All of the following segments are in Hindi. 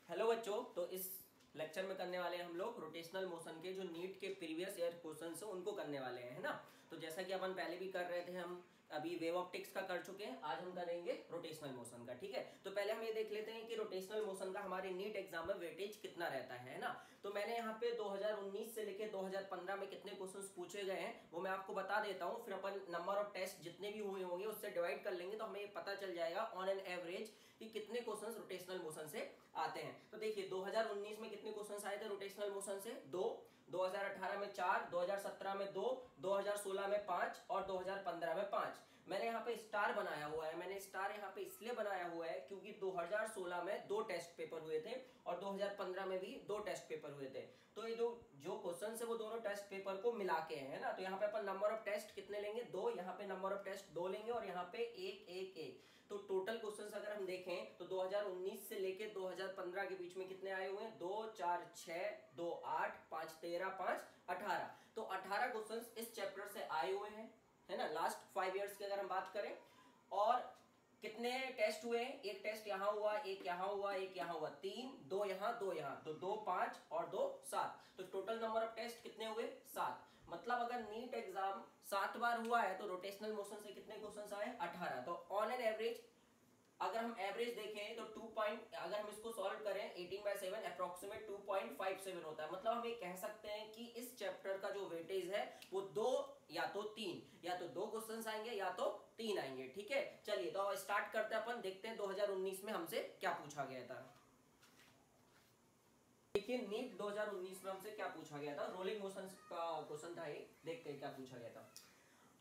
हेलो बच्चों, तो इस लेक्चर में करने वाले हैं हम लोग रोटेशनल मोशन के जो नीट के प्रीवियस ईयर क्वेश्चंस हैं उनको करने वाले हैं, है ना। तो जैसा कि अपन पहले भी कर रहे थे, हम अभी वेव ऑप्टिक्स का कर चुके हैं, आज हम करेंगे रोटेशनल मोशन का। ठीक है, तो पहले हम ये देख लेते हैं कि रोटेशनल मोशन का हमारे नीट एग्जाम में वेटेज कितना रहता है ना। तो मैंने यहाँ पे 2019 से लेके 2015 में कितने क्वेश्चंस पूछे गए हैं वो मैं आपको बता देता हूँ। फिर अपन नंबर ऑफ टेस्ट जितने भी हुए होंगे उससे डिवाइड कर लेंगे तो हमें ये पता चल जाएगा ऑन एन एवरेज कि कितने क्वेश्चंस रोटेशनल मोशन से आते हैं। तो देखिए 2019 में कितने क्वेश्चंस आए थे रोटेशनल मोशन से? 2, 2018 में 4, 2017 में 2, 2016 में 5 और 2015 में 5। मैंने यहाँ पे स्टार बनाया हुआ है। मैंने स्टार यहाँ पे इसलिए बनाया हुआ है क्योंकि 2016 में 2 टेस्ट पेपर हुए थे और 2015 में भी 2 टेस्ट पेपर हुए थे। तो ये जो क्वेश्चन है वो दोनों टेस्ट पेपर को मिला के है ना। तो यहाँ पे अपन नंबर ऑफ टेस्ट कितने लेंगे? 2। यहाँ पे नंबर ऑफ टेस्ट 2 लेंगे और यहाँ पे 1 1 1। तो टोटल क्वेश्चंस अगर हम देखें तो 2019 से लेके 2015 के बीच में कितने आए हुए हैं? 2 4 6, 2 8, 5 13, 5 18। तो 18 क्वेश्चंस इस चैप्टर से आए हुए हैं, है ना, लास्ट 5 इयर्स की अगर हम बात करें। और कितने टेस्ट हुए? एक टेस्ट यहाँ हुआ, एक यहाँ हुआ, एक यहाँ हुआ, 3, 2 यहाँ, 2 यहाँ, तो 2 5 और 2 7। तो टोटल नंबर ऑफ टेस्ट कितने हुए? 7। मतलब अगर नीट एग्जाम 7 बार हुआ है तो रोटेशनल मोशन से कितने क्वेश्चंस आए? 18। तो ऑन एन एवरेज अगर हम एवरेज देखें तो अगर हम इसको सॉल्व करें 18/7 अप्रोक्सीमेट 2.57 होता है। मतलब हम ये कह सकते हैं कि इस चैप्टर का जो वेटेज है वो 2 या तो 3, या तो 2 क्वेश्चंस आएंगे या तो 3 आएंगे। ठीक है, चलिए तो स्टार्ट करते हैं। अपन देखते हैं 2019 में हमसे क्या पूछा गया था। देखिए नीट 2019 में हमसे क्या पूछा गया था, रोलिंग मोशन का क्वेश्चन था ये। देखते हैं क्या पूछा गया था।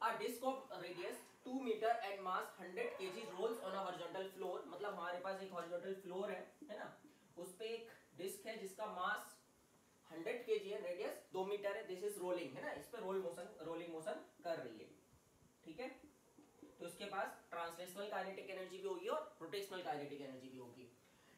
A disc of radius 2 meter and mass 100 kg rolls on a horizontal floor। मतलब हमारे पास एक horizontal floor है ना, उस पे एक डिस्क है जिसका मास 100 kg है, रेडियस 2 मीटर है। दिस इज रोलिंग, है ना, इस पे रोलिंग मोशन कर रही है। ठीक है, तो इसके पास ट्रांसलेशनल काइनेटिक एनर्जी भी होगी और रोटेशनल काइनेटिक एनर्जी भी होगी।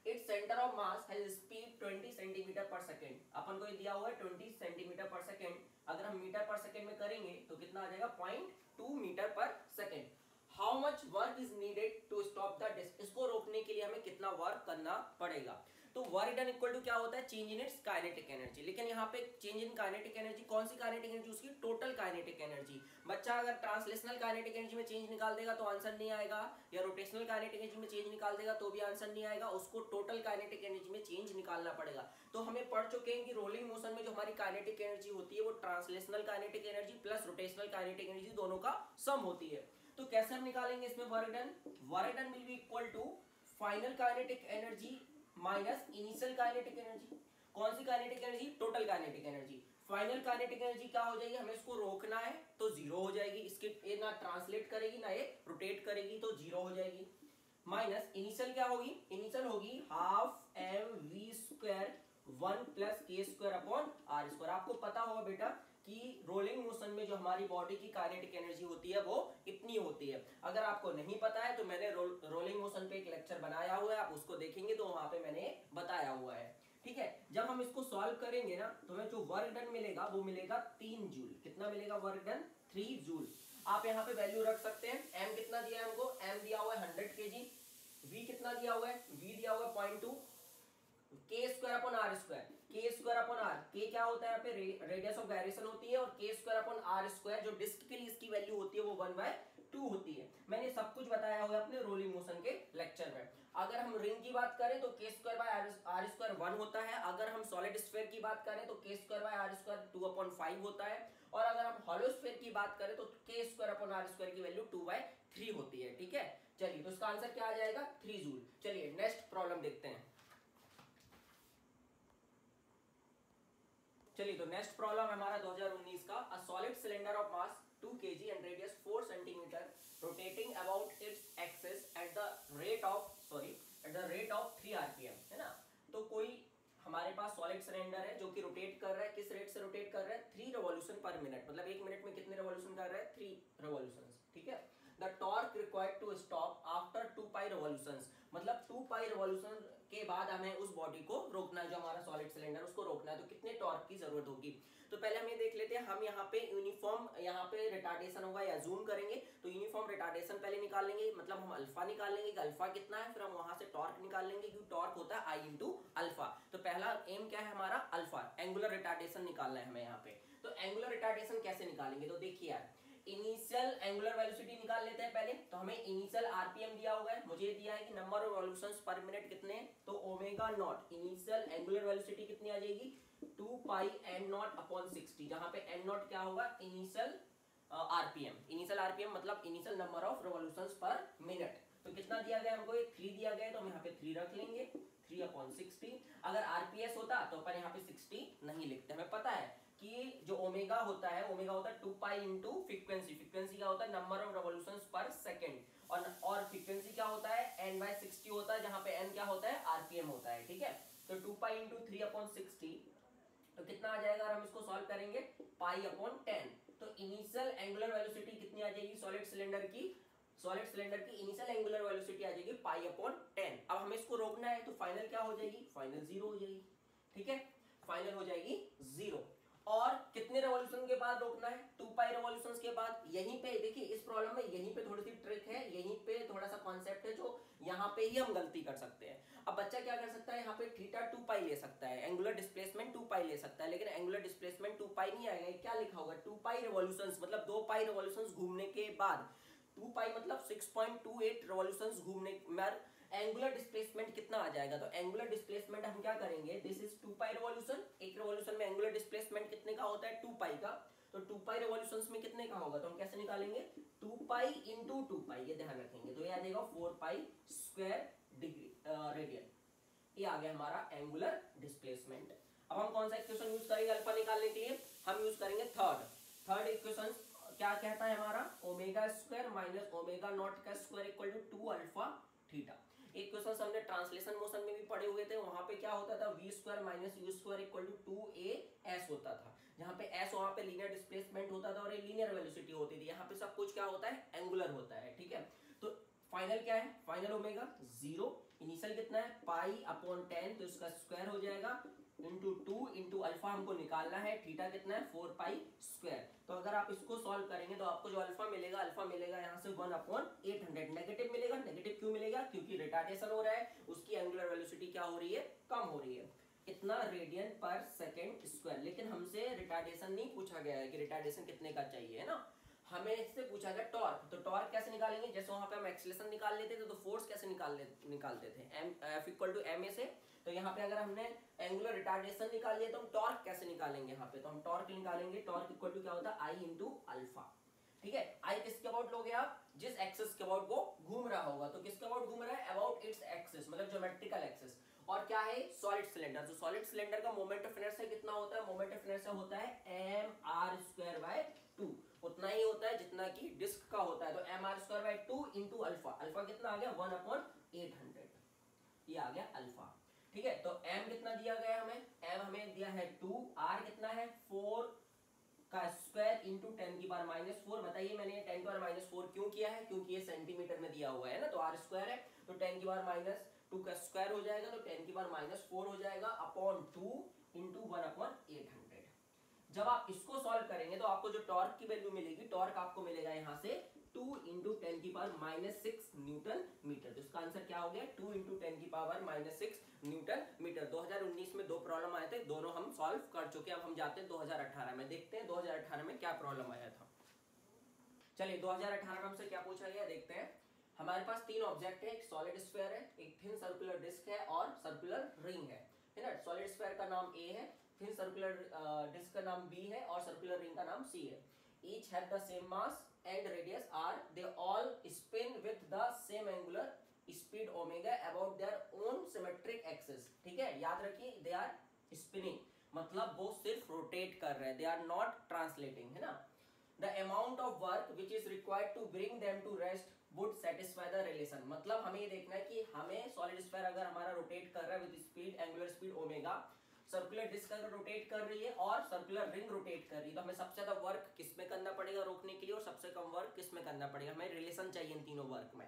Its centre of mass has speed 20 centimetre पर सेकेंड। अपन को ये दिया हुआ है 20 सेंटीमीटर पर सेकेंड। अगर हम मीटर पर सेकेंड में करेंगे तो कितना आ जाएगा? 0.2 metre per second. How much work is needed to stop the disc. इसको रोकने के लिए हमें कितना वर्क करना पड़ेगा? तो वर्क डन इक्वल टू क्या होता है? Change in its kinetic energy. लेकिन यहाँ पे चेंज इन काइनेटिक एनर्जी, कौन सी काइनेटिक एनर्जी? उसकी टोटल काइनेटिक एनर्जी। बच्चा अगर ट्रांसलेशनल काइनेटिक एनर्जी में चेंज निकाल देगा तो आंसर नहीं आएगा, या रोटेशनल काइनेटिक एनर्जी में चेंज निकाल देगा तो भी आंसर नहीं आएगा। उसको टोटल काइनेटिक एनर्जी में चेंज निकालना पड़ेगा। तो हमें पढ़ चुके हैं कि रोलिंग मोशन में जो हमारी काइनेटिक एनर्जी होती है वो translational kinetic energy plus rotational kinetic energy दोनों का सम होती है। तो कैसे हम निकालेंगे इसमें work done? Work done will be equal to final kinetic energy minus initial kinetic energy. कौन सी kinetic energy? Total kinetic energy. Final kinetic energy क्या हो जाएगी? हमें इसको रोकना है तो 0 हो जाएगी। इसके ये ना ट्रांसलेट करेगी ना ये रोटेट करेगी, तो 0 हो जाएगी। माइनस इनिशियल क्या होगी? इनिशियल होगी half mv² 1 + k² upon r²। आपको पता होगा बेटा कि रोलिंग मोशन में जो हमारी बॉडी की काइनेटिक एनर्जी होती है वो इतनी होती है। अगर आपको नहीं पता है तो मैंने रोलिंग मोशन पे एक लेक्चर बनाया हुआ है, आप उसको देखेंगे तो वहां पे मैंने बताया हुआ है। ठीक है, जब हम इसको सॉल्व करेंगे ना तो हमें जो वर्क डन मिलेगा वो मिलेगा 3 जूल। कितना मिलेगा वर्क डन? 3 जूल। आप यहाँ पे वैल्यू रख सकते हैं। एम कितना दिया है हमको? एम दिया हुआ है 100 kg। वी कितना दिया हुआ है? वी दिया हुआ है 0.2। k² upon r²। k² upon r, k क्या होता है यहाँ पे? रेडियस ऑफ गायरेशन होती है, और k² अपॉन r² जो डिस्क के लिए इसकी वैल्यू होती है वो 1/2 होती है। मैंने सब कुछ बताया हुआ है अपने रोलिंग मोशन के लेक्चर में। अगर हम रिंग की बात करें तो k²/r² 1 होता है। अगर हम सॉलिड स्फीयर की बात करें तो k²/r² 2/5 होता है। और अगर हम हॉलो स्फीयर की बात करें तो k² अपॉन r² की वैल्यू 2/3 होती है। ठीक है, चलिए तो इसका आंसर क्या आ जाएगा? 3 जूल। चलिए नेक्स्ट प्रॉब्लम देखते हैं। चलिए तो नेक्स्ट प्रॉब्लम हमारा 2019 का। A solid cylinder of mass 2 kg and radius 4 centimetre rotating about its axis at the rate of 3 rpm, है ना। तो कोई हमारे पास सॉलिड सिलेंडर है जो कि रोटेट कर रहा है। किस रेट से रोटेट कर रहा है? 3 रिवॉल्यूशन पर मिनट। मतलब 1 मिनट में कितने रिवॉल्यूशन कर रहा है? 3 रिवॉल्यूशंस। ठीक है, the torque required to stop after 2 pi revolutions. मतलब 2 पाई रिवॉल्यूशन के बाद हमें उस बॉडी को रोकना है, जो हमारा सॉलिड सिलेंडर उसको रोकना है। तो कितने टॉर्क की जरूरत होगी? तो पहले हम ये देख लेते हैं, हम यहाँ पे यूनिफॉर्म यहाँ पे रिटार्डेशन होगा या जूम करेंगे तो यूनिफॉर्म रिटार्डेशन पहले निकाल लेंगे, मतलब हम अल्फा निकाल लेंगे कि अल्फा कितना है, फिर हम वहां से टॉर्क निकाल लेंगे क्योंकि टॉर्क होता है आई इंटू अल्फा। तो पहला एम क्या है हमारा, अल्फा, एंगुलर रिटार्डेशन निकालना है हमें यहाँ पे। तो एंगुलर रिटार्डेशन कैसे निकालेंगे, तो देखिए यार, इनिशियल एंगुलर वेलोसिटी निकाल लेते हैं पहले। तो हमें इनिशियल आरपीएम दिया हुआ है, मुझे दिया है कि नंबर ऑफ रिवॉल्यूशंस पर मिनट कितने हैं, तो omega naught, initial angular velocity कितनी आ जाएगी, 2 पाई एन नॉट अपॉन 60, जहां पे एन नॉट क्या होगा, इनिशियल आरपीएम, इनिशियल आरपीएम मतलब इनिशियल नंबर ऑफ रिवॉल्यूशंस पर मिनट। तो कितना दिया गया हमको, 3 दिया गया है, तो हम यहाँ पे 3 रख लेंगे, 3 अपॉन 60। अगर आरपीएस होता तो अपन यहाँ पे 60 नहीं लिखते, हमें पता है कि जो ओमेगा होता है, ओमेगा होता है 2 पाई इंटू फ्रीक्वेंसी, फ्रीक्वेंसी क्या होता है, नंबर ऑफ रिवॉल्यूशंस पर सेकंड, और फ्रीक्वेंसी क्या होता है, n/60 होता है, जहां पे n क्या होता है, आरपीएम होता है, ठीक है। तो 2 पाई इंटू 3 अपॉन 60, तो कितना आ जाएगा, और हम इसको सॉल्व करेंगे, पाई अपॉन 10। तो इनिशियल एंगुलर वेलोसिटी कितनी आ जाएगी सॉलिड सिलेंडर की, सॉलिड सिलेंडर की इनिशियल एंगुलर वेलोसिटी आ जाएगी पाई अपॉन 10। अब हमें इसको रोकना है, तो फाइनल क्या हो जाएगी, फाइनल 0 हो जाएगी, ठीक है, फाइनल हो जाएगी 0। और कितने रेवोल्यूशन के बाद रोकना है, 2 पाई रेवोल्यूशंस के बाद। यहीं पे देखिए, इस प्रॉब्लम में यहीं पे थोड़ी सी ट्रिक है, यहीं पे थोड़ा सा कॉन्सेप्ट है जो यहाँ पे ही हम गलती कर सकते हैं। अब बच्चा क्या कर सकता है, यहाँ पे थीटा 2 पाई ले सकता है, एंगुलर डिस्प्लेसमेंट 2 पाई ले सकता है, लेकिन एंगुलर डिस्प्लेसमेंट 2 पाई नहीं आएगा, क्या लिखा होगा, 2 पाई रेवोल्यूशंस, मतलब 2 पाई रेवोल्यूशंस घूमने के बाद, 2 पाई मतलब 6.28 रेवोल्यूशंस घूमने में एंगुलर डिस्प्लेसमेंट कितना आ जाएगा। तो एंगुलर डिस्प्लेसमेंट हम क्या करेंगे, दिस इज 2 पाई रिवॉल्यूशन, एक रिवॉल्यूशन में एंगुलर डिस्प्लेसमेंट कितने का होता है, 2 पाई का। तो 2 पाई रिवॉल्यूशंस में कितने का होगा, तो हम कैसे निकालेंगे, 2 पाई इंटू 2 पाई, ये ध्यान रखेंगे, तो ये आ जाएगा 4 पाई स्क्वायर डिग्री रेडियन। ये आ गया हमारा एंगुलर डिस्प्लेसमेंट। अब हम कौन सा इक्वेशन यूज करेंगे अल्फा निकालने के लिए, हम यूज करेंगे थर्ड इक्वेशन, क्या कहता है हमारा, omega square minus omega naught का square equal to 2 alpha theta. एक क्वेश्चन हमने ट्रांसलेशन मोशन में भी पढ़े हुए थे, वहां पे क्या होता था, v square minus u square equal to 2a होता था, जहां पे s वहां पे लीनियर डिस्प्लेसमेंट होता था और ये लीनियर वेलोसिटी होती थी, यहाँ पे सब कुछ क्या होता है, एंगुलर होता है, ठीक है। तो फाइनल क्या है, फाइनल ओमेगा 0, इनिशियल कितना है, पाई अपॉन 10, तो इसका स्क्वायर हो जाएगा, इंटू 2 इंटू अल्फा हमको निकालना है, थीटा कितना है, 4 पाई स्क्वायर। तो अगर आप इसको सॉल्व करेंगे तो आपको जो अल्फा मिलेगा यहाँ से 1/800, नेगेटिव मिलेगा, नेगेटिव क्यों मिलेगा, क्योंकि रिटार्डेशन हो रहा है, उसकी एंगुलर वेलोसिटी क्या हो रही है, कम हो रही है, इतना रेडियन पर सेकेंड स्क्वायर। लेकिन हमसे रिटार्डेशन नहीं पूछा गया है कि रिटार्डेशन कितने का चाहिए, है ना, हमें इससे पूछा गया टॉर्क। तो टॉर्क कैसे निकालेंगे, जैसे वहां पे हम एक्सीलरेशन निकाल लेते थे, तो फोर्स कैसे निकालते थे, F इक्वल टू ma से। तो यहाँ पे अगर हमने एंगुलर रिटार्डेशन निकाल लिया, तो हम टॉर्क कैसे निकालेंगे, यहाँ पे तो हम टॉर्क निकालेंगे, टॉर्क इक्वल टू क्या होता है, आई इंटू अल्फा, ठीक है। आई किसके अबाउट लोगे आप, जिस एक्सिस के अबाउट वो घूम रहा होगा, तो किसके अबाउट घूम रहा है, अबाउट इट्स एक्सिस, मतलब ज्योमेट्रिकल एक्सिस। और क्या है, सॉलिड सिलेंडर, तो सॉलिड सिलेंडर का मोमेंट ऑफ इनर्शिया कितना होता है, मोमेंट ऑफ इनर्शिया होता है mr²/2, उतना ही होता है जितना कि डिस्क का होता है। तो mr²/2 इंटू अल्फा, अल्फा कितना आ गया, 1/800, ये आ गया अल्फा, ठीक है। तो m कितना दिया गया हमें, m हमें दिया है 2, r कितना है 4 का स्क्वायर इंटू 10⁻⁻4। बताइए मैंने 10⁻⁻4 क्यों किया है, क्योंकि ये सेंटीमीटर में दिया हुआ है ना, तो r स्क्वायर है, तो 10⁻2 का स्क्वायर हो जाएगा, तो 10⁻4 हो जाएगा अपॉन 2 इंटू 1/800। जब आप इसको सॉल्व करेंगे तो आपको जो टॉर्क की वैल्यू मिलेगी, टॉर्क आपको मिलेगा यहाँ से 2 इंटू 10⁻6 न्यूटन मीटर। तो इसका आंसर क्या हो गया, 2 इंटू 10⁻6 न्यूटन मीटर। 2019 में 2 प्रॉब्लम आए थे, दोनों हम सॉल्व कर चुके। अब हम जाते हैं 2018 में, देखते हैं 2018 में क्या प्रॉब्लम आया था। चलिए 2018 में हमसे क्या पूछा गया देखते हैं। हमारे पास 3 ऑब्जेक्ट है, एक सॉलिड स्फीयर है, एक थिन सर्कुलर डिस्क है और सर्कुलर रिंग है ना। सॉलिड स्फीयर का नाम A है, थिन सर्कुलर डिस्क का नाम B है और सर्कुलर रिंग का नाम C है। Each have the same mass and radius r, they all spin with the same angular speed omega about their own symmetric axis। ठीक है, याद रखिए, they are spinning मतलब वो सिर्फ रोटेट कर रहे हैं, they are not translating, है ना। The amount of work which is required to bring them to rest would satisfy the relation। मतलब हमें ये देखना है कि हमें सॉलिड स्फीयर अगर हमारा रोटेट कर रहा है with speed, angular speed omega, circular disc अगर रोटेट कर रही है और सर्कुलर रिंग रोटेट कर रही है, तो हमें सबसे ज्यादा वर्क किस में करना पड़ेगा रोकने के लिए और सबसे कम वर्क किस में करना पड़ेगा, हमें रिलेशन चाहिए इन तीनों वर्क में,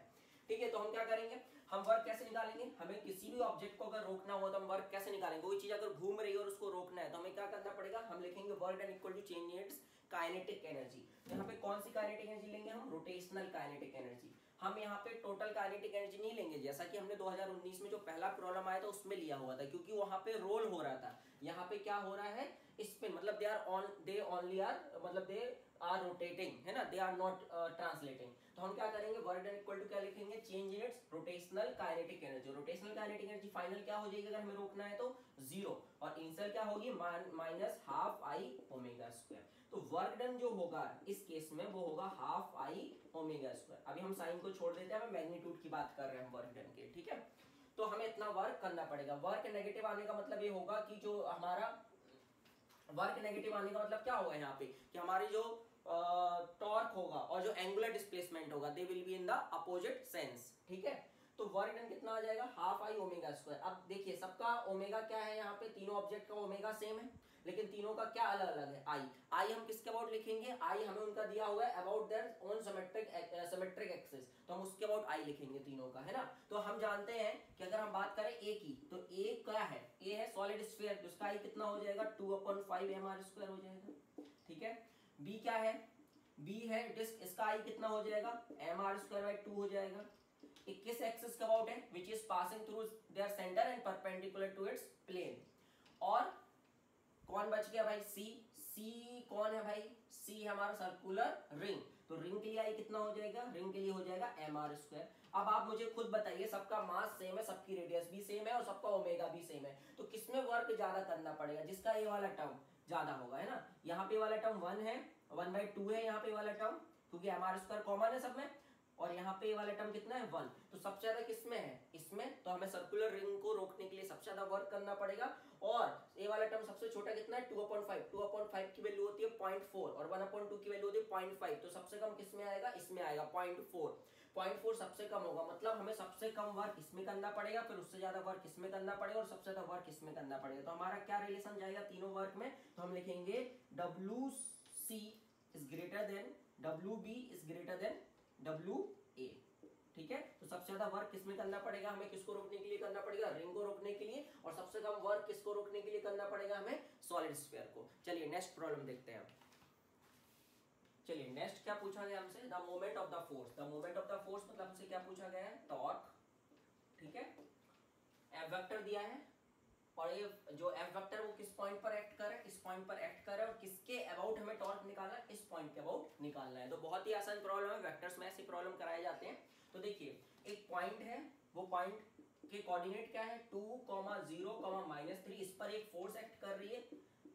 ठीक है, तो हम क्या करेंगे, हम वर्क कैसे निकालेंगे, हमें किसी भी ऑब्जेक्ट को अगर रोकना हो तो हम वर्क कैसे निकालेंगे, कोई चीज अगर घूम रही है और उसको रोकना है तो हमें क्या करना पड़ेगा, हम लिखेंगे work done equal to change in its kinetic energy. यहाँ पे कौन सी काइनेटिक एनर्जी लेंगे हम, रोटेशनल काइनेटिक एनर्जी। हम यहाँ पे टोटल काइनेटिक एनर्जी नहीं लेंगे, जैसा कि हमने 2019 में जो पहला प्रॉब्लम आया था उसमें लिया हुआ था, क्योंकि वहां पे रोल हो रहा था। यहाँ पे क्या हो रहा है, स्पिन, मतलब दे आर रोटेटिंग, है ना, दे आर नॉट ट्रांसलेटिंग। तो हम क्या करेंगे, वर्क डन इक्वल टू क्या लिखेंगे, change in it's rotational kinetic energy. Rotational kinetic energy final क्या हो जाएगी अगर हमें रोकना है तो 0, और इनिशियल क्या होगी minus half I omega square. तो वर्क डन जो होगा इस केस में वो होगा हाफ आई ओमेगा स्क्वायर। अभी हम साइन को छोड़ देते हैं, हमें मैग्नीट्यूड की बात कर रहे हैं वर्क डन के, ठीक है। तो हमें इतना वर्क करना पड़ेगा। वर्क नेगेटिव आने का मतलब ये होगा कि जो हमारा वर्क नेगेटिव आने का मतलब क्या होगा यहाँ पे, कि हमारी जो टॉर्क होगा और जो एंगुलर डिस्प्लेसमेंट होगा they will be in the opposite sense, ठीक है। तो वर्क डन कितना आ जाएगा, हाफ आई ओमेगा स्क्वायर। अब देखिए सबका ओमेगा क्या है, यहाँ पे तीनों ऑब्जेक्ट का ओमेगा सेम है, लेकिन तीनों का क्या अलग अलग है, आई। आई हम किसके अबाउट लिखेंगे, आई हमें उनका दिया हुआ है about their own symmetric axis, तो हम उसके अबाउट आई लिखेंगे तीनों का, है ना। तो हम जानते हैं कि अगर हम बात करें ए की, तो ए क्या है, ए है सॉलिड स्फीयर, तो उसका आई कितना हो जाएगा 2/5 mr स्क्वायर हो जाएगा, ठीक है। बी क्या है, बी है डिस्क, इसका आई कितना हो जाएगा mr स्क्वायर बाई 2 हो जाएगा। किस एक्सिस का अबाउट है, which is passing through their centre and perpendicular to its plane. और कौन बच गया भाई, सी। सी कौन है भाई, सी है हमारा सर्कुलर रिंग, तो रिंग के लिए आई कितना हो जाएगा, रिंग के लिए हो जाएगा mr स्क्वायर। अब आप मुझे खुद बताइए, सबका मास सेम है, सबकी रेडियस भी सेम है और सबका ओमेगा भी सेम है, तो किसमें वर्क ज्यादा करना पड़ेगा, जिसका ये वाला टर्म ज्यादा होगा, है ना। यहाँ पे वाला टर्म 1 है, 1/2 है यहाँ पे वाला टर्म, क्योंकि mr स्क्वायर कॉमन है सब में, और यहाँ पे वाला टर्म कितना है 1, तो सबसे ज्यादा किसमें है, इसमें। तो हमें सर्कुलर रिंग को रोकने के लिए सबसे ज्यादा वर्क करना पड़ेगा। और ये वाला टर्म सबसे छोटा कितना है 2/5, 2/5 की वैल्यू होती है 0.4 और 1/2 की वैल्यू होती है 0.5, तो सबसे कम किसमें आएगा, इसमें आएगा 0.4 सबसे कम होगा, मतलब हमें सबसे कम वर्क इसमें करना पड़ेगा, फिर उससे ज्यादा वर्क इसमें करना पड़ेगा और सबसे ज्यादा वर्क इसमें करना पड़ेगा। तो हमारा क्या रिलेशन जाएगा तीनों वर्क में, तो हम लिखेंगे WC is greater than WB is greater than WA, ठीक है। तो सबसे ज्यादा वर्क किसमें करना पड़ेगा, हमें किसको रोकने के लिए करना पड़ेगा, रिंग को रोकने के लिए, और सबसे कम वर्क किसको रोकने के लिए करना पड़ेगा, हमें सॉलिड स्फीयर को। चलिए नेक्स्ट प्रॉब्लम देखते हैं। चलिए नेक्स्ट क्या पूछा गया हमसे, the moment of the force. The moment of the force मतलब हमसे क्या पूछा गया है, टॉर्क, ठीक है। एफ वेक्टर दिया है, और ये जो एफ वेक्टर वो किस पॉइंट पर एक्ट कर रहा है, इस पॉइंट पर एक्ट कर रहा है, और किसके अबाउट हमें टॉर्क निकालना है, इस पॉइंट के अबाउट निकालना है। तो बहुत ही आसान प्रॉब्लम है, वेक्टर्स में ऐसी प्रॉब्लम कराए जाते हैं। तो देखिए एक पॉइंट है, वो पॉइंट के कोऑर्डिनेट क्या है 2, 0, -3, इस पर एक फोर्स एक्ट कर रही है,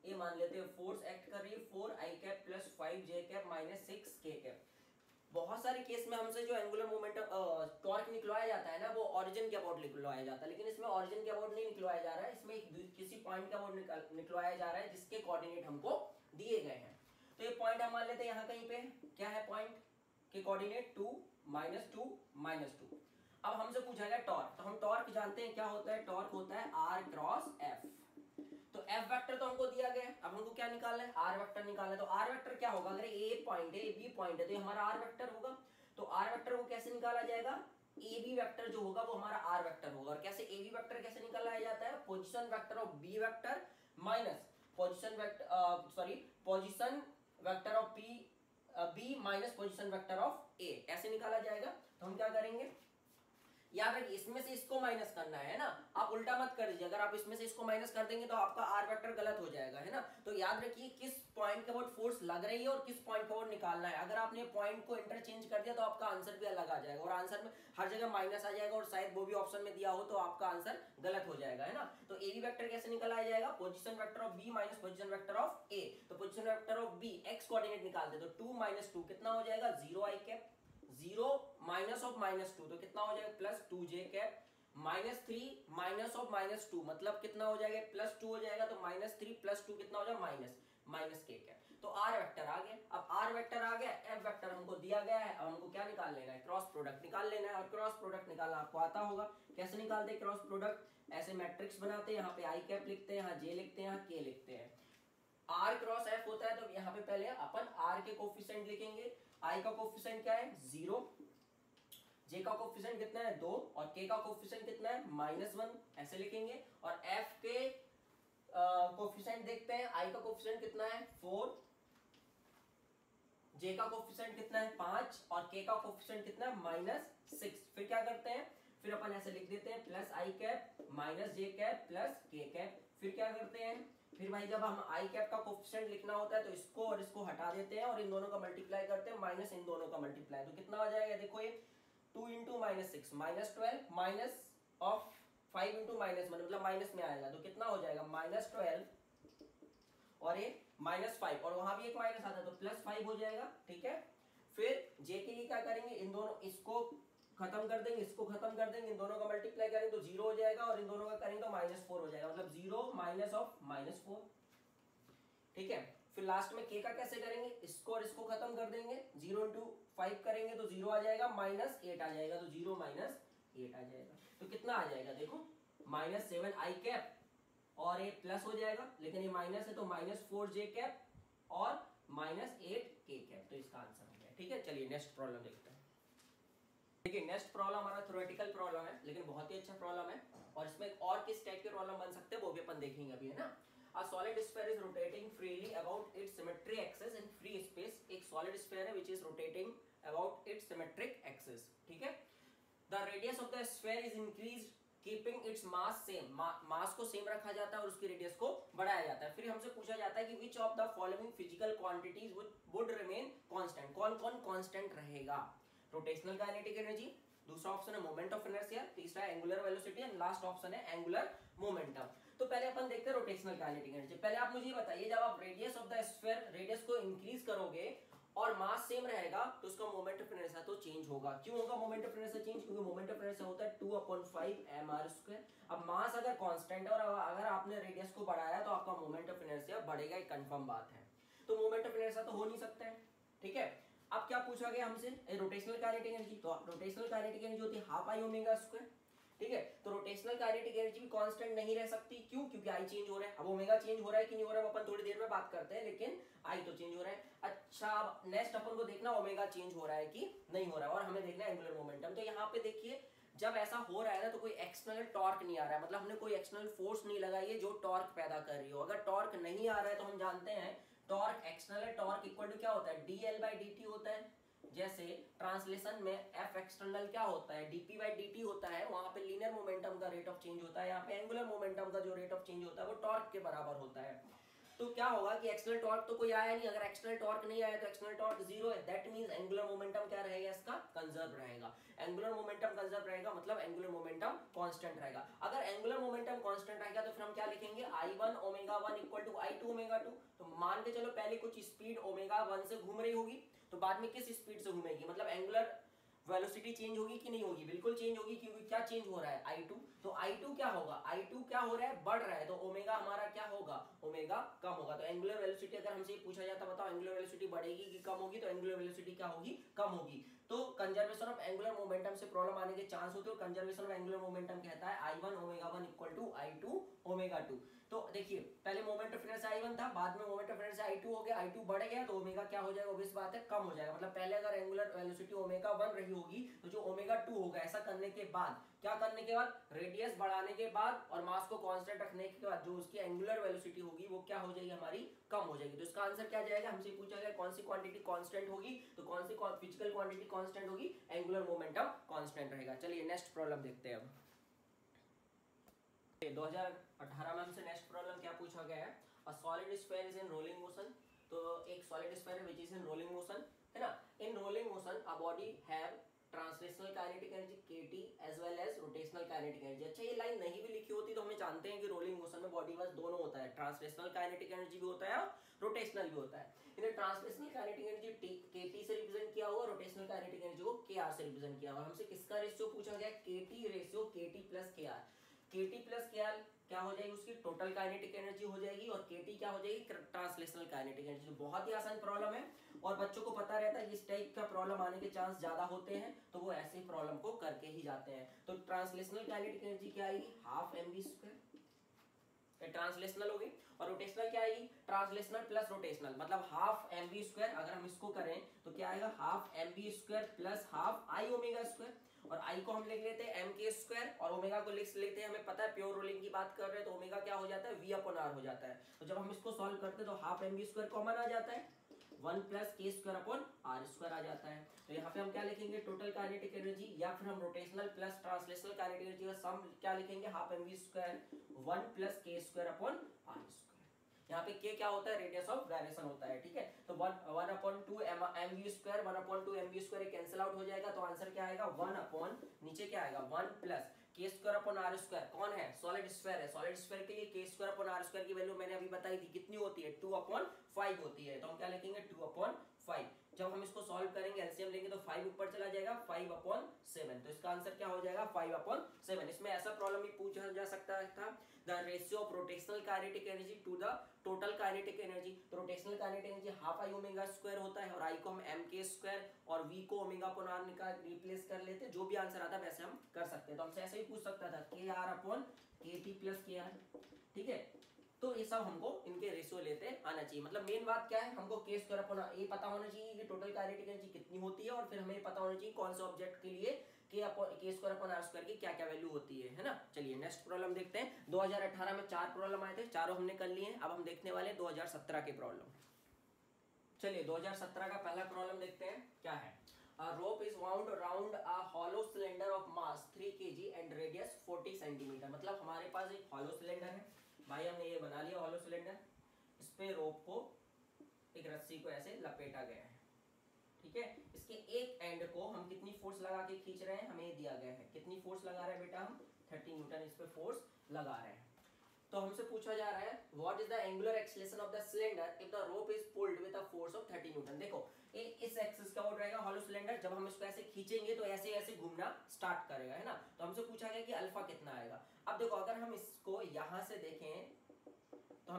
ये मान लेते हैं फोर्स एक्ट कर रही है 4i cap + 5j cap - 6k cap. बहुत सारे केस में हमसे जो एंगुलर मोमेंटम टॉर्क निकलवाया जाता है ना, वो ओरिजिन के अबाउट निकलवाया जाता है, लेकिन इसमें ओरिजिन के अबाउट नहीं निकलवाया जा रहा है, इसमें किसी पॉइंट के अबाउट निकलवाया जा रहा है जिसके कोऑर्डिनेट हमको दिए गए हैं। तो ये पॉइंट हम मान लेते हैं यहाँ कहीं पे, क्या है पॉइंट के कोऑर्डिनेट 2, -2, -2। अब हमसे पूछा गया टॉर्क, तो हम टॉर्क जानते हैं क्या होता है, टॉर्क होता है R क्रॉस F। तो F वेक्टर तो हमको दिया गया है, अब हमको क्या निकालना है, R वेक्टर निकालना है। तो R वेक्टर क्या होगा, अगर A पॉइंट है, B पॉइंट है, तो ये हमारा R वेक्टर होगा। तो R वेक्टर को कैसे निकाला जाएगा, AB वेक्टर जो होगा वो हमारा R वेक्टर होगा। और कैसे AB वेक्टर कैसे निकाला जाता है, position vector of B vector minus position vector of B minus position vector of A, ऐसे निकाला जाएगा। तो हम क्या करेंगे, याद रखिए इसमें से इसको माइनस करना है ना, आप उल्टा मत कर दीजिए, अगर आप इसमें से इसको माइनस कर देंगे तो आपका R वेक्टर गलत हो जाएगा, है ना। तो याद रखिए किस पॉइंट के अबाउट फोर्स लग रही है और किस पॉइंट के अबाउट निकालना है। अगर आपने पॉइंट को इंटरचेंज कर दिया तो आपका आंसर भी अलग आ जाएगा, और आंसर में हर जगह माइनस आ जाएगा, और शायद वो भी ऑप्शन में दिया हो तो आपका आंसर गलत हो जाएगा, है ना। तो AB वेक्टर कैसे निकाला जाएगा, position vector of B minus position vector of A। तो position vector of B x coordinate निकालते, तो 2 - 2 कितना हो जाएगा 0i कैप, 0 माइनस ऑफ -2 तो कितना हो जाएगा +2j कैप, -3 माइनस ऑफ -2 मतलब कितना हो जाएगा +2 हो जाएगा, तो -3 + 2 कितना हो जाएगा -k कैप। तो R वेक्टर आ गया। अब R वेक्टर आ गया, F वेक्टर हमको दिया गया है, अब हमको क्या निकाल लेना है, क्रॉस प्रोडक्ट निकाल लेना है। और क्रॉस प्रोडक्ट निकालना आपको आता होगा, कैसे निकालते हैं क्रॉस प्रोडक्ट, ऐसे मैट्रिक्स बनाते हैं, यहाँ पे i कैप लिखते हैं, यहाँ j लिखते हैं, यहाँ k लिखते हैं। R क्रॉस F होता है, तो यहाँ पे पहले अपन R के कोफिशिएंट लिखेंगे। I का कोफिशिएंट क्या है 0, जे का कोफिशिएंट कितना है 2 और के का कोफिशिएंट कितना है -1, ऐसे लिखेंगे। और एफ के कोफिशिएंट देखते हैं, आई का कोफिशिएंट कितना है 4, जे का कोफिशिएंट कितना है 5 और के का कोफिशिएंट कितना है -6। फिर क्या करते हैं, फिर अपन ऐसे लिख देते हैं प्लस आई कैप माइनस जे कैप प्लस के कैप। फिर क्या करते हैं, फिर भाई जब हम आई कैप का कोफिशिएंट लिखना होता है तो इसको और इसको हटा देते हैं और इन दोनों का मल्टीप्लाई करते हैं माइनस इन दोनों का मल्टीप्लाई, तो कितना हो जाएगा देखो ये 2 इंटू -6 -12 माइनस ऑफ 5 इंटू -1 मतलब माइनस में आएगा, तो कितना हो जाएगा -12 और ये -5 और वहां भी एक माइनस आता है तो +5 हो जाएगा, ठीक है। फिर जे के लिए क्या करेंगे, इन दोनों इसको खत्म कर देंगे, इसको खत्म कर देंगे, इन दोनों का मल्टीप्लाई करेंगे तो 0 हो जाएगा और इन दोनों का करेंगे तो -4 हो जाएगा, मतलब 0 माइनस ऑफ -4, ठीक है। फिर लास्ट में के का कैसे करेंगे, इसको और इसको खत्म कर देंगे, 0 इंटू 5 करेंगे तो 0 आ जाएगा, -8 आ जाएगा, तो 0 -8 आ जाएगा, तो कितना आ जाएगा देखो -7 आई कैप और ये प्लस हो जाएगा, लेकिन ये माइनस है तो -4 जे कैप और -8 के कैप, तो इसका आंसर हो गया, ठीक है। चलिए नेक्स्ट प्रॉब्लम देखते हैं। देखिए नेक्स्ट प्रॉब्लम हमारा थ्योरेटिकल प्रॉब्लम है, लेकिन बहुत ही अच्छा प्रॉब्लम है और इसमें और किस टाइप के प्रॉब्लम बन सकते हैं वो भी अपन देखेंगे अभी, है ना। A solid sphere is rotating freely about its symmetry axis in free space। एक solid sphere है which is rotating about its symmetric axis, ठीक है। The radius of the sphere is increased keeping its mass same। मास को सेम रखा जाता है और उसकी रेडियस को बढ़ाया जाता है। फिर हमसे पूछा जाता है कि which of the following physical quantities would remain constant। कौन कौन कांस्टेंट रहेगा, रोटेशनल काइनेटिक एनर्जी, दूसरा ऑप्शन है मोमेंट ऑफ इनर्शिया, तीसरा angular velocity and last option है एंगुलर मोमेंटम। तो पहले अपन देखते हैं रोटेशनल काइनेटिक एनर्जी। पहले आप मुझे बताइए, जब आप radius of the sphere radius को इंक्रीज करोगे और मास सेम रहेगा तो उसका मोमेंट ऑफ इनर्शिया तो चेंज होगा। क्यों होगा मोमेंट ऑफ इनर्शिया चेंज, क्योंकि मोमेंट ऑफ इनर्शिया होता है 2/5 mr²। अब मास अगर कांस्टेंट है और अगर आपने रेडियस को बढ़ाया तो आपका मोमेंट ऑफ इनर्शिया बढ़ेगा, एक कंफर्म बात है। तो मोमेंट ऑफ इनर्शिया तो हो नहीं सकता है, ठीक है। अब क्या पूछा गया हमसे, रोटेशनल काइनेटिक एनर्जी, तो रोटेशनल काइनेटिक एनर्जी होती है ½ I⍵², ठीक है। तो रोटेशनल काइनेटिक एनर्जी भी कांस्टेंट नहीं रह सकती, क्यों, क्योंकि आई चेंज हो रहा है। अब ओमेगा चेंज हो रहा है कि नहीं हो रहा है वो अपन थोड़ी देर में बात करते हैं, लेकिन आई तो चेंज हो रहा है। अच्छा अब नेक्स्ट अपन को देखना ओमेगा चेंज हो रहा है कि नहीं हो रहा है, और हमें देखना है एंगुलर मोमेंटम। तो यहाँ पे देखिए जब ऐसा हो रहा है ना तो कोई एक्सटर्नल टॉर्क नहीं आ रहा है, मतलब हमने कोई एक्सटर्नल फोर्स नहीं लगाई है जो टॉर्क पैदा कर रही हो। अगर टॉर्क नहीं आ रहा है तो हम जानते हैं torque external torque equal to क्या होता है, dl/dt होता है। जैसे ट्रांसलेशन में F एक्सटर्नल क्या होता है, dp/dt होता है, वहां पे लीनियर मोमेंटम का रेट ऑफ चेंज होता है, यहाँ पे एंगुलर मोमेंटम का जो रेट ऑफ चेंज होता है वो टॉर्क के बराबर होता है। तो क्या होगा कि एक्सटर्नल टॉर्क तो कोई आया नहीं, अगर एक्सटर्नल टॉर्क नहीं आया तो एक्सटर्नल टॉर्क 0 है, दैट मींस एंगुलर मोमेंटम क्या रहेगा, इसका कंजर्व रहेगा। एंगुलर मोमेंटम कंजर्व रहेगा मतलब एंगुलर मोमेंटम कांस्टेंट रहेगा। अगर एंगुलर मोमेंटम कांस्टेंट रहेगा तो फिर हम क्या लिखेंगे, I1 ω1 = I2 ω2। तो मान के चलो पहले कुछ स्पीड ω1 से घूम रही होगी, तो बाद में किस स्पीड से घूमेगी, मतलब एंगुलर वेलोसिटी चेंज होगी कि नहीं होगी, बिल्कुल चेंज होगी, क्योंकि क्या चेंज हो रहा है I2। तो I2 क्या होगा, I2 क्या हो रहा है, बढ़ रहा है, तो ओमेगा हमारा क्या होगा, ओमेगा कम होगा। तो एंगुलर वेलोसिटी अगर हमसे पूछा जाता बताओ एंगुलर वेलोसिटी बढ़ेगी कि कम होगी, तो एंगुलर वेलोसिटी क्या होगी, कम होगी। तो कंजर्वेशन ऑफ एंगुलर मोमेंटम से प्रॉब्लम आने के चांस होते हैं। कंजर्वेशन ऑफ एंगुलर मोमेंटम कहता है I1 ω1 = I2 ω2। तो देखिए पहले मोमेंट ऑफ इनर्शिया I1 था, बाद में मोमेंट ऑफ इनर्शिया I2 हो गया, I2 बढ़ गया तो ओमेगा क्या हो जाएगा, ऑब्वियस बात है कम हो जाएगा। मतलब पहले अगर एंगुलर वेलोसिटी ω1 रही होगी तो जो ω2 होगा, ऐसा करने के बाद क्या करने के बाद, रेडियस बढ़ाने के बाद और मास को कांस्टेंट रखने के बाद जो उसकी एंगुलर वेलोसिटी होगी वो क्या हो जाएगी, हमारी कम हो जाएगी। तो इसका आंसर क्या जाएगा, हमसे पूछा गया कौन सी क्वांटिटी कांस्टेंट होगी, तो कौन सी फिजिकल क्वांटिटी कांस्टेंट होगी, एंगुलर मोमेंटम कांस्टेंट रहेगा। चलिए नेक्स्ट प्रॉब्लम देखते हैं अब। 2018 में हमसे नेक्स्ट प्रॉब्लम क्या पूछा गया है, a solid sphere is in rolling motion. तो एक सॉलिड स्फीयर है which is in rolling motion, है ना। In rolling motion a body have translational kinetic energy kT as well as rotational kinetic energy. अच्छा ये लाइन नहीं भी लिखी होती तो हमें जानते हैं कि रोलिंग मोशन में बॉडी बस दोनों होता है, ट्रांसलेशनल काइनेटिक एनर्जी भी होता है और रोटेशनल भी होता है। इन्हें ट्रांसलेशनल काइनेटिक एनर्जी kT से रिप्रेजेंट किया हुआ, रोटेशनल काइनेटिक एनर्जी को kr से रिप्रेजेंट किया हुआ। हमसे किसका रेशियो पूछा गया, kT ratio kT plus kr। kT plus kr क्या हो जाएगी, उसकी टोटल काइनेटिक एनर्जी हो जाएगी, और kT क्या हो जाएगी, ट्रांसलेशनल काइनेटिक एनर्जी। बहुत ही आसान प्रॉब्लम है और बच्चों को पता रहता है इस टाइप का प्रॉब्लम आने के चांस ज्यादा होते हैं, तो वो ऐसे प्रॉब्लम को करके ही जाते हैं। तो ट्रांसलेशनल काइनेटिक एनर्जी क्या आएगी, ½ mv², ट्रांसलेशनल होगी, और रोटेशनल क्या आएगी, ट्रांसलेशनल प्लस रोटेशनल, मतलब ½ mv²। अगर हम इसको करें तो क्या आएगा, ½ mv² प्लस ½ I⍵²। और आई को हम लिख लेते हैं एम के स्क्वायर और ओमेगा को लिख लेते हैं, हमें पता है प्योर रोलिंग की बात कर रहे हैं तो ओमेगा क्या हो जाता है वी अपॉन आर हो जाता है। तो जब हम इसको सॉल्व करते हैं तो half m v square common आ जाता है, 1 plus k square upon r square आ जाता है। तो यहाँ पे हम क्या लिखेंगे टोटल काइनेटिक एनर्जी, या फिर हम rotational plus translational kinetic energy का सम क्या लिखेंगे half m v square 1 plus k square upon r square. यहाँ पे के क्या होता है रेडियस ऑफ गायरेशन होता है, ठीक है। तो 1 upon 2 m v square 1 upon 2 m v square cancel out हो जाएगा, तो आंसर क्या आएगा 1 अपॉन नीचे क्या आएगा 1 plus k square upon r square. कौन है सॉलिड स्फीयर है, सॉलिड स्फीयर के लिए k square upon r square की वैल्यू मैंने अभी बताई थी कितनी होती है 2 अपॉन 5 होती है। तो हम क्या लिखेंगे 2 अपॉन 5। जब हम इसको सॉल्व करेंगे एलसीएम लेंगे तो 5 ऊपर चला जाएगा 5 अपॉन 7। तो इसका आंसर क्या हो जाएगा 5 अपॉन 7। इसमें ऐसा प्रॉब्लम भी पूछा जा सकता था the ratio of rotational kinetic energy to the total kinetic energy. तो rotational kinetic energy half I omega square होता है और आई को हम एम के स्क्वायर और वी को ओमेगा अपॉन आर निकाल रिप्लेस कर लेते, जो भी आंसर आता है वैसे हम कर सकते हैं। तो हमसे ऐसे ही पूछ सकता था के आर अपॉन के टी प्लस के आर, ठीक है। तो ये सब हमको इनके रेशियो लेते आना चाहिए। मतलब मेन बात क्या है हमको के स्क्वायर अपॉन ये पता होना चाहिए कि टोटल काइनेटिक एनर्जी कितनी होती है, और फिर हमें पता होना चाहिए कौन से ऑब्जेक्ट के लिए k square upon r square की क्या क्या वैल्यू होती है ना। चलिए नेक्स्ट प्रॉब्लम देखते हैं। 2018 में 4 प्रॉब्लम आए थे, चारों हमने कर लिए हैं। अब हम देखने वाले 2017 के प्रॉब्लम। चलिए 2017 का पहला प्रॉब्लम देखते हैं क्या है। A rope is wound around a hollow cylinder of mass 3 kg and radius 40 cm। मतलब हमारे पास एक hollow cylinder है भाई, हमने ये बना लिया hollow cylinder, इस पे रोप को एक रस्सी को ऐसे लपेटा गया है, ठीक है। इसके एक एंड को हम कितनी फोर्स लगा के खींच रहे हैं हमें दिया गया है, कितनी फोर्स लगा रहे हैं बेटा हम 30 न्यूटन इस पे फोर्स लगा रहे हैं। तो हमसे पूछा जा रहा है what is the angular acceleration of the cylinder if the rope is pulled with a force of 30 Newton. देखो ये इस एक्सिस का वो रहेगा हॉलो सिलेंडर, जब हम इसको ऐसे खींचेंगे तो ऐसे ऐसे घूमना स्टार्ट करेगा, है ना। तो हमसे पूछा गया कि अल्फा कितना आएगा। अब देखो अगर हम इसको यहाँ से देखें तो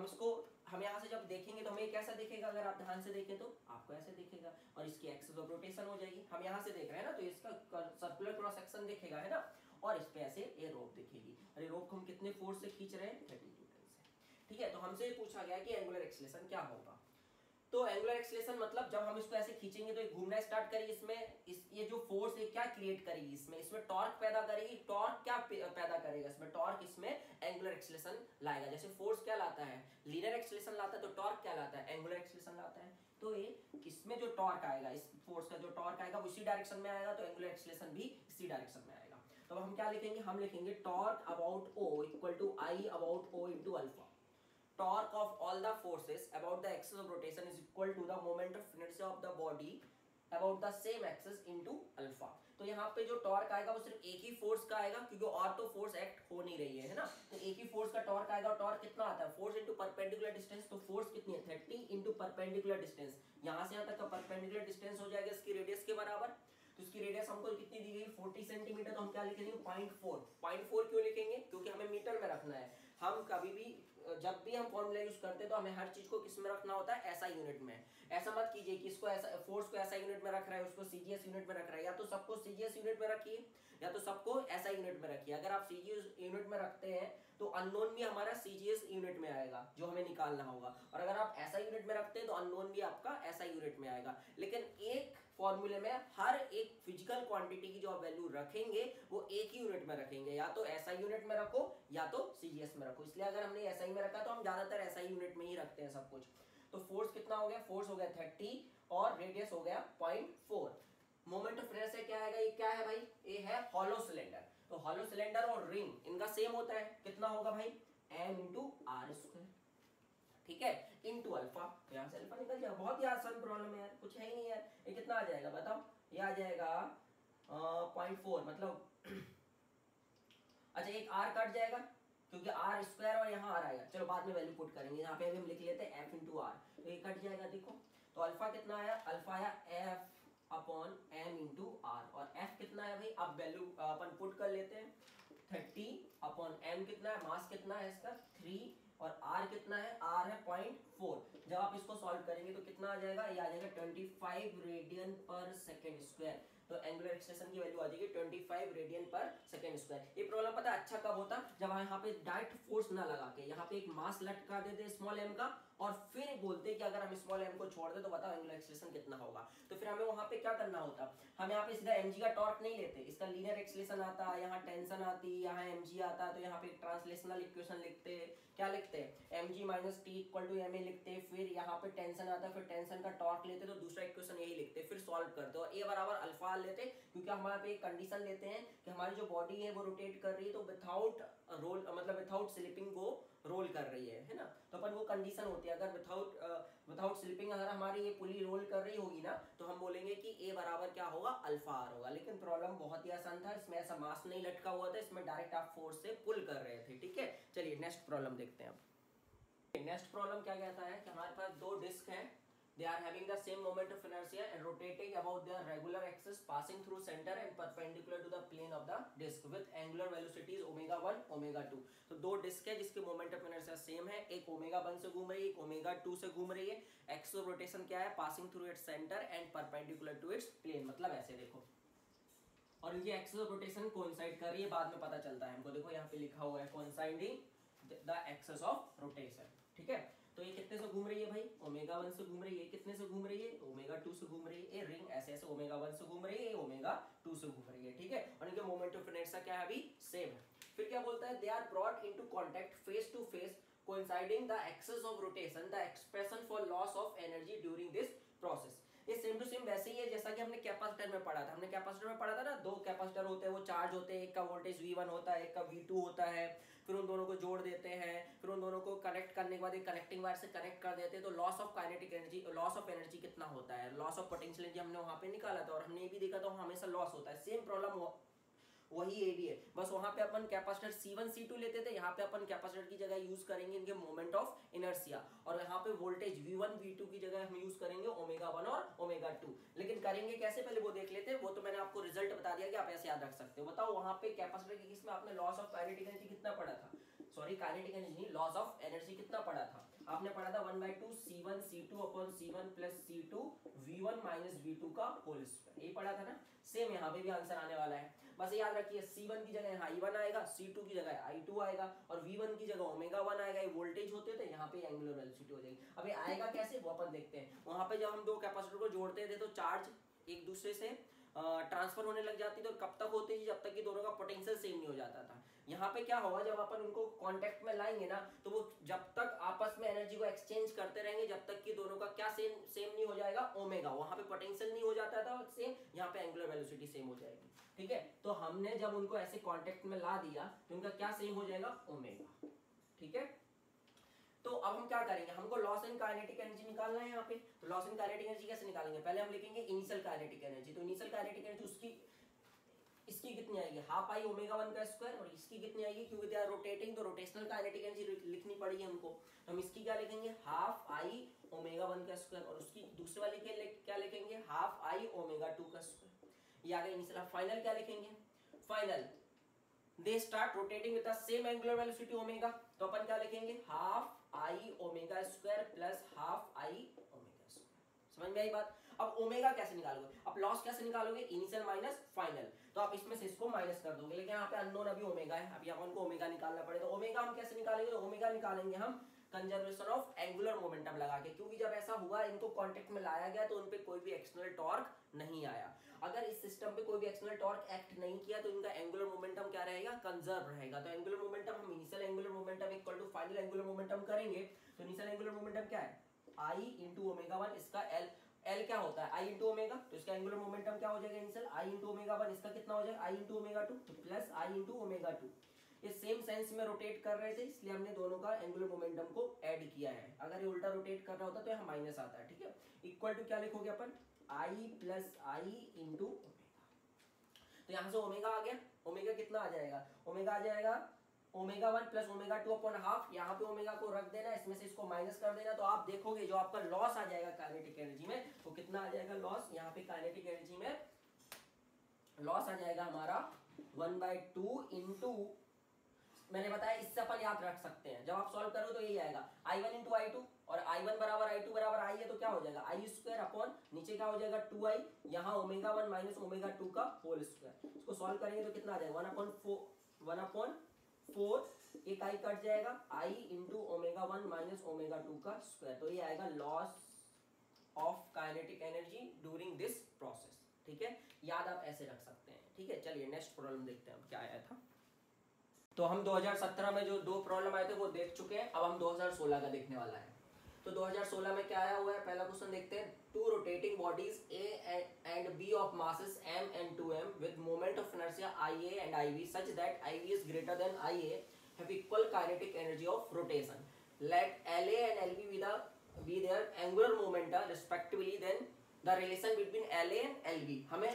हम यहाँ से जब देखेंगे तो हमें कैसा दिखेगा, अगर आप ध्यान से देखें तो आपको ऐसे दिखेगा और इसकी एक्सिस ऑफ रोटेशन हो जाएगी। हम यहाँ से देख रहे हैं ना तो इसका सर्कुलर क्रॉस सेक्शन दिखेगा, है ना, और इस पे ऐसे ये रोप दिखेगी। और ये रोप को हम कितने फोर्स से खींच रहे हैं 30 न्यूटन से, ठीक है। तो हमसे पूछा गया कि एंगुलर एक्सीलरेशन क्या होगा। तो एंगुलर एक्सीलरेशन मतलब जब हम इसको ऐसे खींचेंगे तो ये घूमना स्टार्ट करेगी, इसमें ये जो फोर्स है क्या क्रिएट करेगी, इसमें टॉर्क पैदा करेगी। टॉर्क क्या पैदा करेगा इसमें, टॉर्क इसमें एंगुलर एक्सीलरेशन लाएगा। जैसे फोर्स क्या लाता है लीनियर एक्सीलरेशन लाता है, तो टॉर्क क्या लाता है एंगुलर एक्सीलरेशन लाता है। तो ये इसमें जो टॉर्क आएगा, इस फोर्स का जो टॉर्क आएगा वो इसी डायरेक्शन में आएगा, तो एंगुलर एक्सीलरेशन भी इसी डायरेक्शन में आएगा। तो हम क्या लिखेंगे, हम लिखेंगे torque about o equal to I about o into alpha. Torque of all the forces about the axis of rotation is equal to the moment of inertia of the body about the same axis into alpha। तो यहाँ पे जो टॉर्क आएगा वो सिर्फ एक ही फोर्स का आएगा क्योंकि और तो फोर्स एक्ट हो नहीं रही है ना। तो एक ही फोर्स का टॉर्क आएगा। और टॉर्क कितना आता है फोर्स इंटू परपेंडिकुलर डिस्टेंस। तो फोर्स कितनी है 30 इंटू परपेंडिकुलर डिस्टेंस। यहाँ से यहाँ तक का परपेंडिकुलर डिस्टेंस हो जाएगा इसकी रेडियस के बराबर। तो इसकी रेडियस हमको कितनी दी गई 40 सेंटीमीटर। तो हम क्या लिखेंगे 0.4 क्यों लिखेंगे, क्योंकि हमें मीटर में रखना है। हम कभी भी जब भी हम फॉर्मूला यूज करते हैं तो हमें हर चीज को किस में रखना होता है ऐसा यूनिट में। ऐसा मत कीजिए कि इसको ऐसा फोर्स को ऐसा यूनिट में रख रहा है उसको सीजीएस यूनिट में रख रहा है। या तो सबको सीजीएस यूनिट में रखिए या तो सबको ऐसा यूनिट में रखिए। अगर आप सीजीएस यूनिट में रखते हैं तो अननोन भी हमारा सीजीएस यूनिट में आएगा जो हमें निकालना होगा, और अगर आप ऐसा यूनिट में रखते हैं तो अननोन भी आपका ऐसा यूनिट में आएगा। लेकिन एक फॉर्मूले में हर एक फिजिकल क्वांटिटी की जो आप वैल्यू रखेंगे वो एक ही यूनिट में रखेंगे, या तो ऐसा यूनिट में रखो या तो सीजीएस में रखो। इसलिए अगर हमने ऐसा ही में रखा तो हम ज्यादातर ऐसा ही यूनिट में ही रखते हैं सब कुछ। तो फोर्स कितना हो गया, फोर्स हो गया 30 और रेडियस हो गया 0.4। मोमेंट ऑफ इनर्शिया क्या आएगा, ये क्या है भाई, ये है हॉलो सिलेंडर। तो हॉलो सिलेंडर और रिंग इनका सेम होता है, कितना होगा भाई m इंटू आर स्क्वायर, ठीक है, इंटू अल्फा। यहाँ से अल्फा निकल जाएगा। बहुत ही आसान प्रॉब्लम है यार, कुछ है ही नहीं यार। ये कितना आ जाएगा बताओ, ये आ जाएगा 0.4 मतलब अच्छा एक आर कट जाएगा क्योंकि आर स्क्वायर और यहाँ आर आएगा। चलो बाद में वैल्यू पुट करेंगे, यहाँ पे अभी हम लिख लेते हैं एफ इंटू आर। तो ये कट जाएगा देखो। तो अल्फा कितना आया, अल्फा आया f upon m into r. और एफ कितना है भाई, अब वैल्यू अपन पुट कर लेते हैं 30 अपॉन एम कितना है, मास कितना है इसका 3 और आर कितना है, आर है 0.4। जब आप इसको सॉल्व करेंगे तो कितना आ जाएगा, ये आ जाएगा 25 रेडियन पर सेकेंड स्क्वायर। तो एंगुलर एक्सेलरेशन की वैल्यू आ जाएगी 25 रेडियन पर सेकेंड स्क्वायर। ये प्रॉब्लम पता है अच्छा कब होता, जब यहाँ पे डायरेक्ट फोर्स ना लगा के यहाँ पे एक मास लटका देते स्मॉल m का, और फिर बोलते कि अगर हम स्मॉल m को छोड़ दे तो बताओ एंगुलर एक्सेलरेशन कितना होगा। तो फिर हमें वहां पे क्या करना होता, हम यहाँ पे सीधा mg का टॉर्क नहीं लेते, इसका लीनियर एक्सेलरेशन आता, यहाँ टेंशन आती, यहाँ mg आता, तो यहाँ पे ट्रांसलेशनल इक्वेशन लिखते, क्या लिखते हैं mg minus t equal to ma लिखते, फिर यहाँ पे टेंशन आता, फिर टेंशन का टॉर्क लेते, तो दूसरा इक्वेशन यही लिखते, फिर सॉल्व करते और a बराबर अल्फा लेते, क्योंकि हमारे पे एक कंडीशन लेते हैं कि हमारी जो बॉडी है वो रोटेट कर रही है तो विथआउट रोल, मतलब विथआउट स्लिपिंग वो रोल कर रही है ना, तो अपन वो कंडीशन होती है, अगर विथआउट स्लिपिंग अगर हमारी ये पुली रोल कर रही होगी ना, तो हम बोलेंगे कि a बराबर क्या होगा, अल्फा आर होगा। लेकिन प्रॉब्लम बहुत ही आसान था, इसमें ऐसा मास नहीं लटका हुआ था, इसमें डायरेक्ट आप फोर्स से पुल कर रहे थे। ठीक है, चलिए नेक्स्ट प्रॉब्लम देखते हैं। नेक्स्ट प्रॉब्लम क्या कहता है कि हमारे पास दो डिस्क हैं, they are having the same moment of inertia and rotating about their regular axis, passing through center and perpendicular to the plane of the disk with angular velocities omega 1 omega 2। तो दो डिस्क है जिसके मोमेंट ऑफ इनर्शिया सेम है, एक ओमेगा 1 से घूम रही है, एक ओमेगा 2 से घूम रही है। एक्सिस ऑफ रोटेशन क्या है, passing through its centre and perpendicular to its plane, मतलब ऐसे देखो, और इनकी एक्सिस ऑफ रोटेशन कोइंसाइड कर रही है, बाद में पता चलता है हमको। देखो यहाँ पे लिखा हुआ है coinciding the axis of rotation. ठीक है, तो ये कितने से घूम रही है भाई, ओमेगा 1 से घूम रही है, कितने से घूम रही है, ओमेगा 2 से घूम रही है। ये रिंग ऐसे ऐसे ओमेगा 1 से घूम रही है, ओमेगा 2 से घूम रही है। ठीक है, और इनके मोमेंट ऑफ इनर्शिया क्या है, अभी सेम है। फिर क्या बोलता है, they are brought into contact face to face coinciding the axis of rotation, the expression for loss of energy during this process. ये सेम टू सेम वैसे ही है जैसा कि हमने कैपेसिटर में पढ़ा था। हमने कैपेसिटर में पढ़ा था ना, दो कैपेसिटर होते हैं, वो चार्ज होते हैं, एक का वोल्टेज V1 होता है, एक का V2 होता है, फिर उन दोनों को जोड़ देते हैं, फिर उन दोनों को कनेक्ट करने के बाद एक कनेक्टिंग वायर से कनेक्ट कर देते हैं, तो loss of kinetic energy, loss of energy कितना होता है, लॉस ऑफ पोटेंशियल एनर्जी हमने वहां पे निकाला था, और हमने ये भी देखा था हमेशा लॉस होता है। सेम प्रॉब्लम वही ये भी है, बस वहां पे अपन कैपेसिटर C1 C2 लेते थे, यहाँ पे अपन कैपेसिटर की जगह यूज करेंगे इनके मोमेंट ऑफ इनर्शिया, और यहाँ पे वोल्टेज V1 V2 की जगह हम यूज करेंगे ओमेगा 1 और ओमेगा 2। लेकिन करेंगे कैसे, पहले वो देख लेते हैं। वो तो मैंने आपको रिजल्ट बता दिया कि आप ऐसे याद रख सकते हो। बताओ वहां पे कैपेसिटर के केस में आपने लॉस ऑफ काइनेटिक एनर्जी कितना पढ़ा था, सॉरी काइनेटिक एनर्जी नहीं, लॉस ऑफ एनर्जी कितना पढ़ा था आपने, पढ़ा था 1/2 C1 C2 upon C1 plus C2 V1 minus V2 का होल स्क्वायर, ये पढ़ा था ना। सेम यहाँ पे भी आंसर आने वाला है, बस याद रखिए C1 की जगह यहाँ I1 आएगा, C2 की जगह I2 आएगा, और V1 की जगह ओमेगा 1 आएगा, ये वोल्टेज होते थे, यहाँ पे एंगुलर वेलोसिटी हो जाएगी। अब ये आएगा कैसे वो अपन देखते हैं। वहां पे जब हम दो कैपेसिटर को जोड़ते थे तो चार्ज एक दूसरे से ट्रांसफर होने लग जाती थी, और कब तक होती थी, जब तक कि दोनों का पोटेंशियल सेम नहीं हो जाता था। यहाँ पे क्या होगा, जब अपन उनको कांटेक्ट में लाएंगे ना, तो वो जब तक आपस में एनर्जी को एक्सचेंज करते रहेंगे, जब तक कि दोनों का क्या सेम नहीं हो जाएगा, ओमेगा, वहां पे पोटेंशियल नहीं हो जाता था सेम, यहाँ पे एंगुलर वेलोसिटी सेम हो जाएगी। ठीक है, तो हमने जब उनको ऐसे कांटेक्ट में ला दिया तो उनका क्या सेम हो जाएगा, ओमेगा। ठीक है, तो अब हम क्या करेंगे, हमको लॉस इन काइनेटिक एनर्जी निकालना है यहाँ पे। तो लॉस इन काइनेटिक एनर्जी कैसे निकालेंगे, पहले हम लिखेंगे इनिशियल काइनेटिक एनर्जी। तो इनिशियल काइनेटिक एनर्जी उसकी इसकी कितनी आएगी, हाफ आई ओमेगा 1 का स्क्वायर, और इसकी कितनी आएगी, क्योंकि दे आर रोटेटिंग तो रोटेशनल काइनेटिक एनर्जी लिखनी पड़ेगी हमको। तो हम इसकी क्या लिखेंगे, हाफ आई ओमेगा 1 का स्क्वायर, और उसकी दूसरे वाले के क्या लिखेंगे, हाफ आई ओमेगा 2 का स्क्वायर। ये आ गया इनिशियल। फाइनल क्या लिखेंगे, final they start rotating with the same angular velocity omega, तो अपन क्या लिखेंगे, half I omega square plus half I omega square. समझ में आई बात। अब ओमेगा कैसे निकालोगे, अब लॉस कैसे निकालोगे, इनिशियल माइनस फाइनल, तो आप इसमें से इसको माइनस कर दोगे, लेकिन यहाँ पे अननोन अभी ओमेगा है, अभी अपन को ओमेगा निकालना पड़ेगा। तो ओमेगा हम कैसे निकालेंगे, तो ओमेगा निकालेंगे हम कंजर्वेशन ऑफ एंगुलर मोमेंटम लगा के, क्योंकि जब ऐसा हुआ इनको कांटेक्ट में लाया गया तो उन पे कोई भी एक्सटर्नल टॉर्क नहीं आया। अगर इस सिस्टम पे कोई भी एक्सटर्नल टॉर्क एक्ट नहीं किया तो इनका एंगुलर मोमेंटम क्या रहेगा, कंजर्व रहेगा। तो एंगुलर मोमेंटम हम initial angular momentum equal to final angular momentum करेंगे। तो इनिशियल एंगुलर मोमेंटम क्या है, I इंटू ओमेगा 1, इसका L क्या होता है, I इंटू ओमेगा, तो इसका एंगुलर मोमेंटम क्या हो जाएगा इनिशियल, I इंटू ओमेगा 1, इसका कितना हो जाएगा, I इंटू ओमेगा 2, तो प्लस I इंटू ओमेगा 2। ये सेम सेंस में रोटेट कर रहे थे, इसलिए हमने दोनों का एंगुलर मोमेंटम को ऐड किया है। अगर ये उल्टा रोटेट कर रहा होता तो यहाँ माइनस आता है। ठीक है, इक्वल टू क्या लिखोगे अपन, I plus I into omega. तो यहाँ से ओमेगा आ गया, ओमेगा कितना आ जाएगा, ओमेगा आ जाएगा omega 1 plus omega 2 upon half. यहाँ पे ओमेगा को रख देना, इसमें से इसको माइनस कर देना, तो आप देखोगे जो आपका लॉस आ जाएगा काइनेटिक एनर्जी में, तो कितना आ जाएगा लॉस, यहाँ पे काइनेटिक एनर्जी में लॉस आ जाएगा हमारा 1/2 इंटू मैंने बताया इससे अपन याद रख सकते हैं, जब आप सॉल्व करो तो यही आएगा I1 इंटू I2, और I1 बराबर I2 बराबर I है, तो क्या हो जाएगा I स्क्वायर अपॉन नीचे क्या हो जाएगा 2I, यहाँ ω1 माइनस ω2 का होल स्क्वायर। इसको सॉल्व करेंगे तो कितना आ जाएगा 1/4, एक I कट जाएगा, I इंटू ω1 माइनस ω2 का स्क्वायर, तो ये आएगा loss of kinetic energy during this process. ठीक है, याद आप ऐसे रख सकते हैं। ठीक है, चलिए नेक्स्ट प्रॉब्लम देखते हैं क्या आया था। तो हम 2017 में जो 2 प्रॉब्लम आए थे वो देख चुके हैं, अब हम 2016 का देखने वाला है। तो 2016 में क्या आया हुआ है, पहला क्वेश्चन देखते हैं। 2 rotating bodies A and B of masses m and 2m with moment of inertia IA and IB such that IB is greater than IA have equal kinetic energy of rotation. Let LA and LB be their angular momenta respectively, then the relation between LA and LB, हमें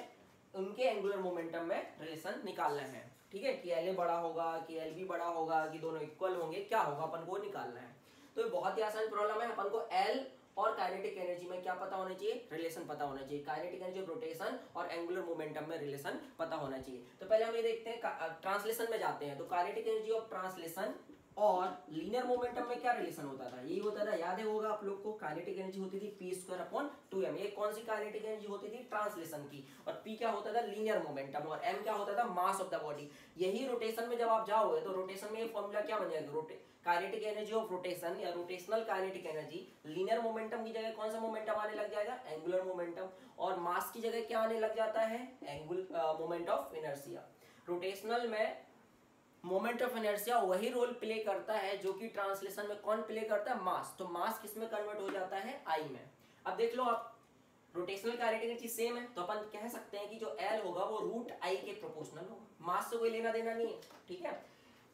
उनके एंगुलर मोमेंटम में रिलेशन निकालना है। ठीक है, कि LA बड़ा होगा कि LB बड़ा होगा कि दोनों इक्वल होंगे, क्या होगा अपन को निकालना है। तो ये बहुत ही आसान प्रॉब्लम है। अपन को L और काइनेटिक एनर्जी में क्या पता होना चाहिए, रिलेशन पता होना चाहिए। काइनेटिक एनर्जी ऑफ रोटेशन और एंगुलर मोमेंटम में रिलेशन पता होना चाहिए। तो पहले हम ये देखते हैं, ट्रांसलेशन में जाते हैं। तो काइनेटिक एनर्जी ऑफ ट्रांसलेशन और लीनियर मोमेंटम में क्या रिलेशन होता था, यही होता था, याद है होगा आप लोग को। काइनेटिक एनर्जी होती थी p²/2m। ये कौन सी काइनेटिक एनर्जी होती थी, ट्रांसलेशन की, और p क्या होता था, लीनियर मोमेंटम, और m क्या होता था, मास ऑफ द बॉडी। यही रोटेशन में जब आप जाओगे तो रोटेशन में ये फॉर्मूला क्या बन जाएगा, काइनेटिक एनर्जी ऑफ रोटेशन या rotational kinetic energy, linear momentum की जगह कौन सा मोमेंटम आने लग जाएगा, एंगुलर मोमेंटम, और मास की जगह क्या आने लग जाता है, मोमेंट ऑफ इनर्शिया। रोटेशनल में मोमेंट ऑफ इनर्शिया वही रोल प्ले करता है जो कि ट्रांसलेशन में कौन प्ले करता है, मास। तो मास किस में कन्वर्ट हो जाता है, आई में। अब देख लो आप, रोटेशनल काइनेटिक एनर्जी सेम है, तो अपन कह सकते हैं कि जो L होगा वो √I के प्रोपोर्शनल होगा, मास से कोई लेना देना नहीं है। ठीक है,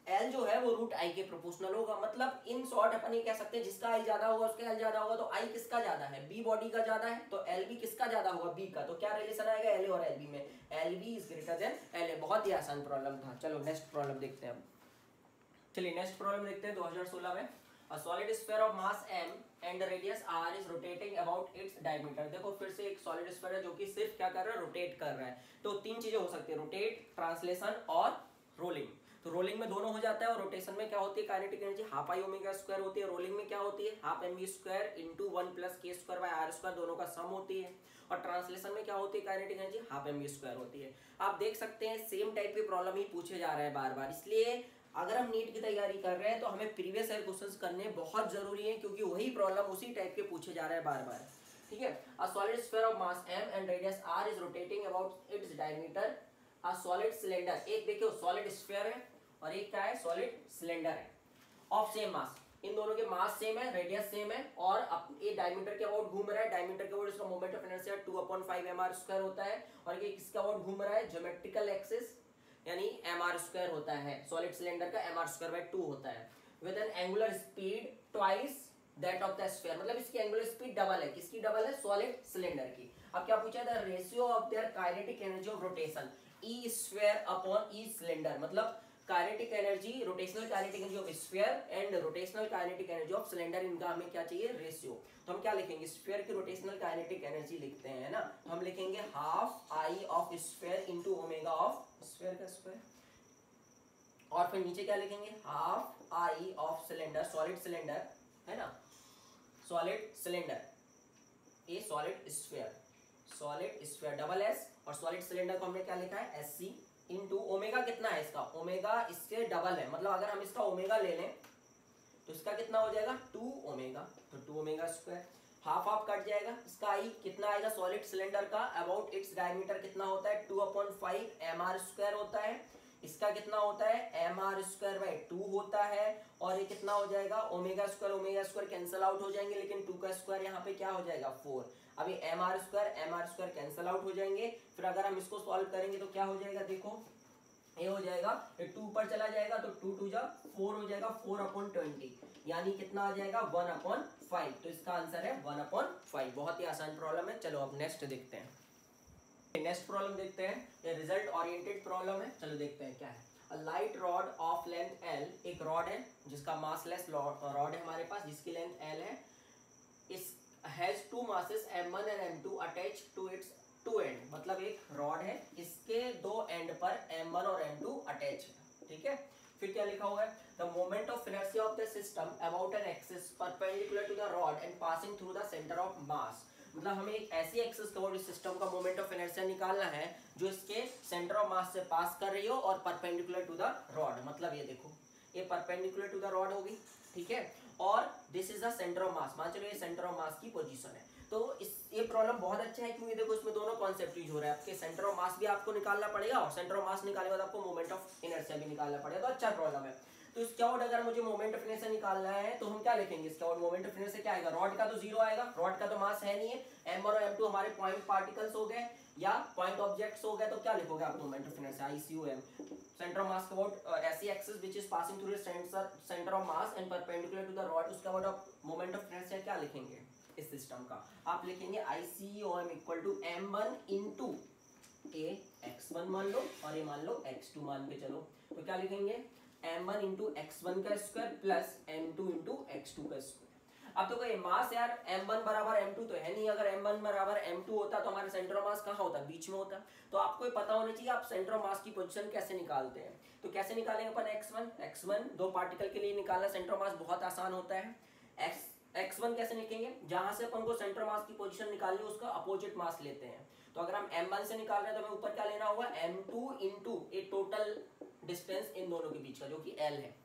L जो है वो √I के प्रोपोर्शनल होगा। मतलब इन शॉर्ट अपन ये कह सकते हैं जिसका I ज्यादा होगा उसका L ज्यादा होगा। तो I किसका ज्यादा है, B बॉडी का ज्यादा है, तो LB किसका ज्यादा होगा, B का। तो क्या रिलेशन आएगा LA और LB में, LB is greater than LA। बहुत ही आसान प्रॉब्लम था। चलो नेक्स्ट प्रॉब्लम देखते हैं। चलिए नेक्स्ट प्रॉब्लम देखते हैं 2016 में। A solid sphere of mass m and the radius r is rotating about its diameter। देखो फिर से एक सॉलिड स्फीयर है जो कि सिर्फ क्या कर रहा है, रोटेट कर रहा है। तो 3 चीजें हो सकती है, रोटेट, ट्रांसलेशन और रोलिंग। तो रोलिंग में दोनों हो जाता है, और रोटेशन में क्या होती है, काइनेटिक एनर्जी ½ I ω² होती है। रोलिंग में क्या होती है, ½ mv² इंटू 1 + k²/r², दोनों का सम होती है। और ट्रांसलेशन में क्या होती है, काइनेटिक एनर्जी ½ mv² होती है। आप देख सकते हैं सेम टाइप के प्रॉब्लम ही पूछे जा रहे हैं बार बार। इसलिए अगर हम नीट की तैयारी कर रहे हैं तो हमें प्रीवियस ईयर क्वेश्चंस करने बहुत जरूरी है, क्योंकि वही प्रॉब्लम उसी टाइप के पूछे जा रहे हैं बार बार। ठीक है, a solid sphere of mass m and radius r is rotating about its diameter. A solid cylinder, एक देखियो सॉलिड स्फीयर है और एक क्या है, सॉलिड सिलेंडर है, ऑफ सेम मास। इन दोनों के मास सेम है, रेडियस सेम है, और ये डायमीटर के अबाउट घूम रहा है। डायमीटर के अबाउट इसका मोमेंट ऑफ इनर्शिया 2/5 mr² होता है, और ये किसके अबाउट घूम रहा है, ज्योमेट्रिकल एक्सिस, यानी mr² होता है। सॉलिड सिलेंडर का mr²/2 होता है, with N angular speed twice that of the sphere. मतलब इसकी एंगुलर स्पीड डबल है, किसकी डबल है, सॉलिड सिलेंडर की। अब क्या पूछा था, ratio of their kinetic energy of rotation E sphere upon E cylinder. मतलब kinetic energy, rotational kinetic energy of sphere and rotational kinetic energy of cylinder, इनका हमें क्या चाहिए, रेशियो। तो हम क्या लिखेंगे, स्फीयर की रोटेशनल काइनेटिक एनर्जी लिखते हैं ना, तो हम लिखेंगे ½ I of sphere into omega of sphere का स्क्वायर, और फिर नीचे क्या लिखेंगे, ½ I of cylinder, solid cylinder है ना, सॉलिड सिलेंडर, ए सॉलिड स्फीयर डबल S, और सॉलिड सिलेंडर को हमने क्या लिखा है, SC इंटू ओमेगा कितना है इसका, ओमेगा इसके डबल है। मतलब अगर हम इसका ओमेगा ले लें तो इसका कितना हो जाएगा, 2 ओमेगा, तो 2 ओमेगा स्क्वायर, हाफ कट जाएगा। इसका I कितना आएगा, सॉलिड सिलेंडर का अबाउट इट्स डायमीटर कितना होता है, 2/5 mr² होता है। इसका कितना होता है, mr²/2 होता है, और ये कितना हो जाएगा, ओमेगा स्क्वायर कैंसिल आउट हो जाएंगे, लेकिन 2 का स्क्वायर यहाँ पे क्या हो जाएगा, 4। अभी mr² कैंसिल आउट हो जाएंगे। फिर अगर हम इसको सॉल्व करेंगे तो क्या हो जाएगा, देखो ये हो जाएगा, ये 2 ऊपर चला जाएगा तो 2 2 जा 4 हो जाएगा, 4/20, यानी कितना आ जाएगा, 1/5। तो इसका आंसर है 1/5। बहुत ही आसान प्रॉब्लम है। चलो अब नेक्स्ट देखते हैं। नेक्स्ट प्रॉब्लम देखते हैं, ये रिजल्ट ओरिएंटेड प्रॉब्लम है। चलो देखते हैं क्या है। A light rod of length L, एक रॉड है जिसका मासलेस रॉड है हमारे पास, जिसकी लेंथ L है, इस has 2 masses m1 and m2 attach to its 2 end. मतलब एक रॉड है, इसके 2 एंड पर m1 और m2 अटैच है। ठीक है, फिर क्या लिखा हुआ है, the moment of inertia of the system about an axis perpendicular to the rod and passing through the centre of mass. मतलब हमें एक ऐसी एक्सिस के अबाउट इस सिस्टम का मोमेंट ऑफ इनर्शिया निकालना है जो इसके सेंटर ऑफ मास से पास कर रही हो और परपेंडिकुलर टू द रॉड। मतलब ये देखो, ये परपेंडिकुलर टू द रॉड होगी, ठीक है, और this is the centre of मास। मान चलो ये सेंटर ऑफ मास की पोजीशन है। तो इस ये प्रॉब्लम बहुत अच्छा है क्योंकि देखो इसमें दोनों कॉन्सेप्ट यूज हो रहा है। आपके सेंटर ऑफ मास भी आपको निकालना पड़ेगा और सेंटर ऑफ मास निकालने के बाद आपको मोमेंट ऑफ इनर्शिया भी निकालना पड़ेगा। तो अच्छा प्रॉब्लम है। तो इसके आउट अगर मुझे मोमेंट ऑफ इनर्शिया निकालना है तो हम क्या लिखेंगे, इसके आउट मोमेंट ऑफ इनर्शिया क्या आएगा, रॉड का तो जीरो आएगा, रॉड का तो मास है नहीं है, m1 और m2 हमारे पॉइंट पार्टिकल्स हो गए या पॉइंट ऑब्जेक्ट्स हो गए। तो क्या लिखोगे आप moment of inertia ICUM, centre of mass के अबाउट ऐसी axis which is passing through the centre of mass and perpendicular to the rod. उसके अबाउट आप मोमेंट ऑफ इनर्शिया क्या लिखेंगे इस सिस्टम का, आप लिखेंगे ICUM equal to m1 into a x1 मान लो और ये मान लो x2 मान के चलो। तो क्या लिखेंगे, m1 इंटू x1 का square plus m2 into x2 का स्क्वायर। अब तो ये मास यार m1 बराबर m2 तो है नहीं, अगर m1 बराबर m2 होता तो हमारा सेंटर ऑफ मास कहाँ होता, बीच में होता। तो आपको ये पता होना चाहिए आप सेंटर ऑफ मास की पोजीशन कैसे निकालते हैं। तो कैसे निकालेंगे अपन x1 दो पार्टिकल के लिए निकालना सेंटर ऑफ मास बहुत आसान होता है। x1 कैसे लिखेंगे, जहां से अपन को सेंटर मास की पोजीशन निकालनी है उसका अपोजिट मास लेते हैं। तो अगर हम m1 से निकाल रहे हैं तो हमें ऊपर क्या लेना होगा, m2 into A total distance in दोनों के बीच का जो कि l है,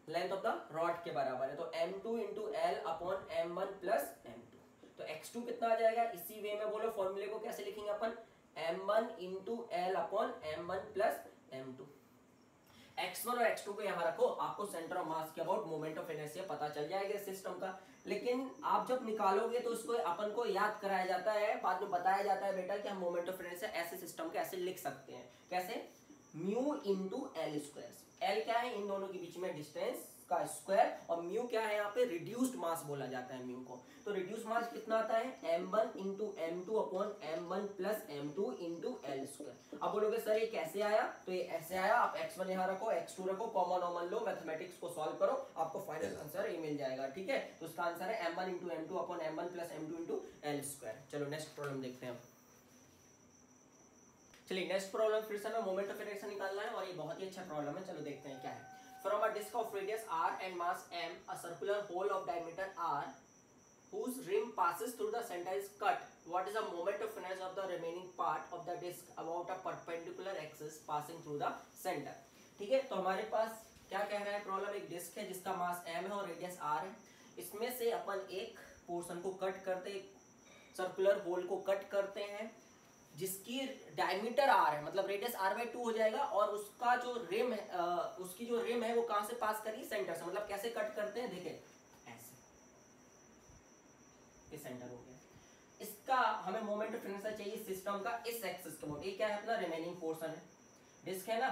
लेंथ ऑफ द रॉड के बराबर है। तो m2 into l upon m1 plus m2। तो x2 कितना आ जाएगा, इसी वे में बोलो फॉर्मूले को कैसे लिखेंगे अपन, m1 into l upon m1 plus m2। x1 और x2 को यहाँ रखो, आपको सेंटर ऑफ मास के अबाउट मोमेंट ऑफ इनर्शिया पता चल जाएगा सिस्टम का। लेकिन आप जब निकालोगे तो उसको अपन को याद कराया जाता है, बाद में बताया जाता है बेटा कि हम मोमेंट ऑफ इनर्शिया ऐसे सिस्टम के ऐसे लिख सकते हैं। कैसे, mu into L square. L क्या है, इन दोनों के बीच में डिस्टेंस का स्क्वायर, और म्यू क्या है, यहाँ पे रिड्यूस्ड मास बोला जाता है म्यू को। तो रिड्यूस्ड मास कितना आता है, m1 into m2 upon m1 plus m2 into L square. अब बोलोगे सर ये कैसे आया, तो ये ऐसे आया, आप x1 यहाँ रखो, x2 रखो, कॉमन ऑमन लो, मैथमेटिक्स को सॉल्व करो, आपको फाइनल आंसर ये मिल जाएगा। ठीक है, तो इसका आंसर है m1 into m2 upon m1 plus m2 into L square. चलो नेक्स्ट प्रॉब्लम देखते हैं। चलिए नेक्स्ट प्रॉब्लम फिर से हमें मोमेंट ऑफ इनर्शिया निकालना है और ये बहुत ही अच्छा प्रॉब्लम है। चलो देखते हैं क्या है। From a disc of radius r and mass m, a circular hole of diameter r, whose rim passes through the center is cut. What is the moment of inertia of the remaining part of the disc about a perpendicular axis passing through the center? ठीक है, तो हमारे पास क्या कह रहा है प्रॉब्लम, एक डिस्क है जिसका मास m है और रेडियस r है। इसमें से अपन एक पोर्शन को कट करते, सर्कुलर होल को कट करते हैं जिसकी डायमीटर r है, मतलब रेडियस r/2 हो जाएगा, और उसका जो रिम है उसकी जो रिम है वो कहां से पास करेगी, सेंटर से। मतलब कैसे कट करते हैं, देखें ऐसे, ये सेंटर हो गया। इसका हमें मोमेंट ऑफ इनर्शिया चाहिए सिस्टम का इस एक्सिस के अबाउट। ये क्या है, अपना रिमेनिंग पोर्शन है, डिस्क है ना,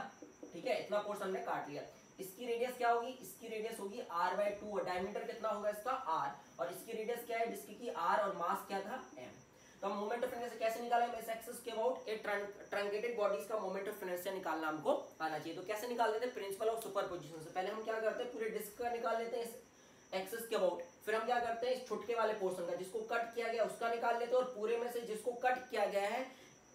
ठीक है, इतना पोर्शन में काट लिया। इसकी रेडियस क्या होगी, इसकी रेडियस होगी r/2, और डायमीटर कितना होगा इसका r, और इसकी रेडियस क्या है डिस्क की r, और मास क्या था m। तो हम मोमेंट ऑफ इनर्शिया कैसे निकालेंगे, इस एक्सिस के अबाउट एक ट्रंकेटेड बॉडीज का मोमेंट ऑफ इनर्शिया निकालना हमको आना चाहिए। तो कैसे निकाल लेते हैं, प्रिंसिपल ऑफ सुपरपोजिशन से। पहले हम क्या करते हैं, पूरे डिस्क का निकाल लेते हैं इस एक्सिस के अबाउट, फिर हम क्या करते हैं इस छुटके वाले पोर्शन का जिसको कट किया गया उसका निकाल लेते हैं, और पूरे में से जिसको कट किया गया है,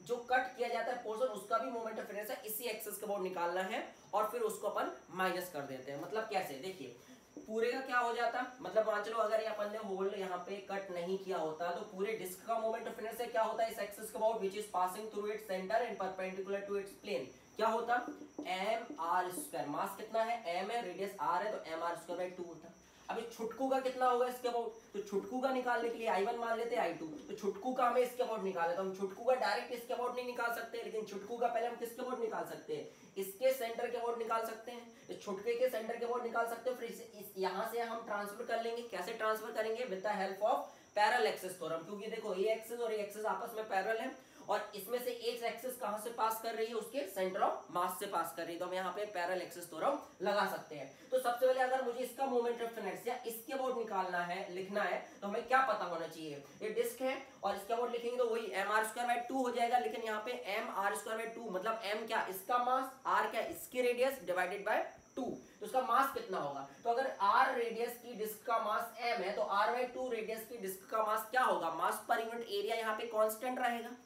जो कट किया जाता है पोर्शन, उसका भी मोमेंट ऑफ इनर्शिया इसी एक्सिस के अबाउट निकालना है, और फिर उसको अपन माइनस कर देते हैं। मतलब कैसे, देखिए पूरे का क्या हो जाता, मतलब मान चलो अगर ये अपन ने होल यहाँ पे कट नहीं किया होता तो पूरे डिस्क का मोमेंट ऑफ इनर्शिया क्या होता है इस एक्सिस के about which is passing through its centre and perpendicular to its plane, क्या होता, mr²। मास कितना है, m है, रेडियस r है, तो mr²/2 होता। अब इस छुटकू का कितना होगा इसके अबाउट, तो छुटकू का निकालने के लिए I1 मान लेते हैं, I2, तो छुटकू का हमें इसके अबाउट निकालना, तो हम छुटकू का डायरेक्ट इसके अबाउट नहीं निकाल सकते, लेकिन छुटकू का पहले हम किसके अबाउट निकाल सकते हैं, इसके सेंटर के अबाउट निकाल सकते हैं, इस छुटके के सेंटर के अबाउट निकाल सकते हैं। फिर यहाँ से हम ट्रांसफर कर लेंगे, कैसे ट्रांसफर करेंगे, with the help of parallel axis theorem, क्योंकि देखो ये एक्सिस और ये एक्सिस आपस में पैरेलल है, और इसमें से एक एक्सिस कहां से पास कर रही है, उसके सेंटर ऑफ मास से पास कर रही है, तो हम यहाँ पे पैरेलल एक्सिस थ्योरम लगा सकते हैं। तो सबसे पहले अगर मुझे इसका मोमेंट ऑफ इनर्शिया इसके अबाउट निकालना है, लिखना है, तो हमें क्या पता होना चाहिए, ये डिस्क है और इसके अबाउट लिखेंगे तो वही mr²/2 हो जाएगा, लेकिन यहाँ पे mr²/2 मतलब m क्या, इसका मास, r क्या, इसकी रेडियस डिवाइडेड बाय 2, तो उसका मास कितना होगा। तो अगर r रेडियस की डिस्क का मास m है तो r/2 रेडियस की डिस्क का मास क्या होगा, मास पर यूनिट एरिया यहाँ पे कांस्टेंट रहेगा।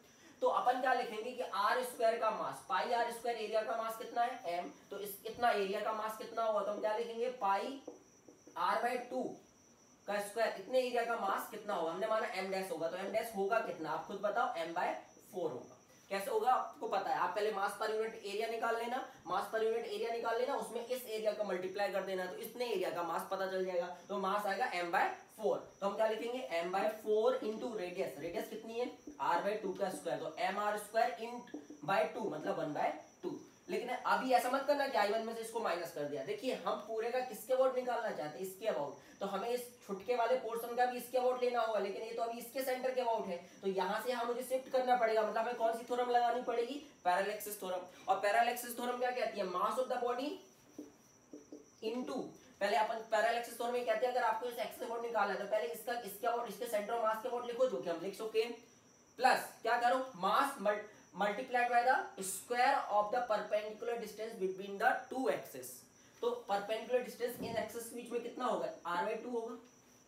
तो अपन क्या लिखेंगे कि आर स्क्वायर का मास, पाई आर स्क्वायर एरिया का मास कितना है m, तो इस कितना एरिया का मास कितना होगा, तो हम क्या लिखेंगे पाई r बाय 2 का स्क्वायर, इतने एरिया का मास कितना होगा, हमने माना m डैश होगा, तो m डैश होगा कितना, आप खुद बताओ, m बाय 4 होगा। कैसे होगा आपको पता है, आप पहले मास पर यूनिट एरिया निकाल लेना, मास पर यूनिट एरिया निकाल लेना, उसमें इस एरिया का मल्टीप्लाई कर देना, तो इतने एरिया का मास पता चल जाएगा, तो मास आएगा m बाय 4। तो हम क्या लिखेंगे m by 4 into radius, radius कितनी है r बाय 2 का स्क्वायर, तो m r square in by 2 मतलब 1 बाय 2। लेकिन अभी ऐसा मत करना कि i1 में से इसको माइनस कर दिया, देखिए हम पूरे का किसके अबाउट निकालना चाहते हैं, इसके अबाउट, तो हमें इस छुटके वाले पोर्शन का भी इसके अबाउट लेना होगा, लेकिन ये तो अभी इसके सेंटर के अबाउट है, तो यहाँ से यहाँ मुझे शिफ्ट करना पड़ेगा, मतलब हमें कौन सी थ्योरम लगानी पड़ेगी, पैरेलल एक्सिस थ्योरम। और पैरेलल एक्सिस थ्योरम क्या कहती है, mass of the body into, पहले अपन पैरेलल एक्सिस थ्योरम में कहते हैं अगर आपको इस एक्सिस अबाउट निकालना है तो पहले इसका इसके अबाउट, इसके सेंटर ऑफ मास के अबाउट लिखो, जो कि हम लिख चुके हैं, प्लस क्या करो, mass multiplied by the square of the perpendicular distance between the two axis, तो परपेंडिकुलर डिस्टेंस इन एक्सिस के बीच में कितना होगा, r बाय 2 होगा,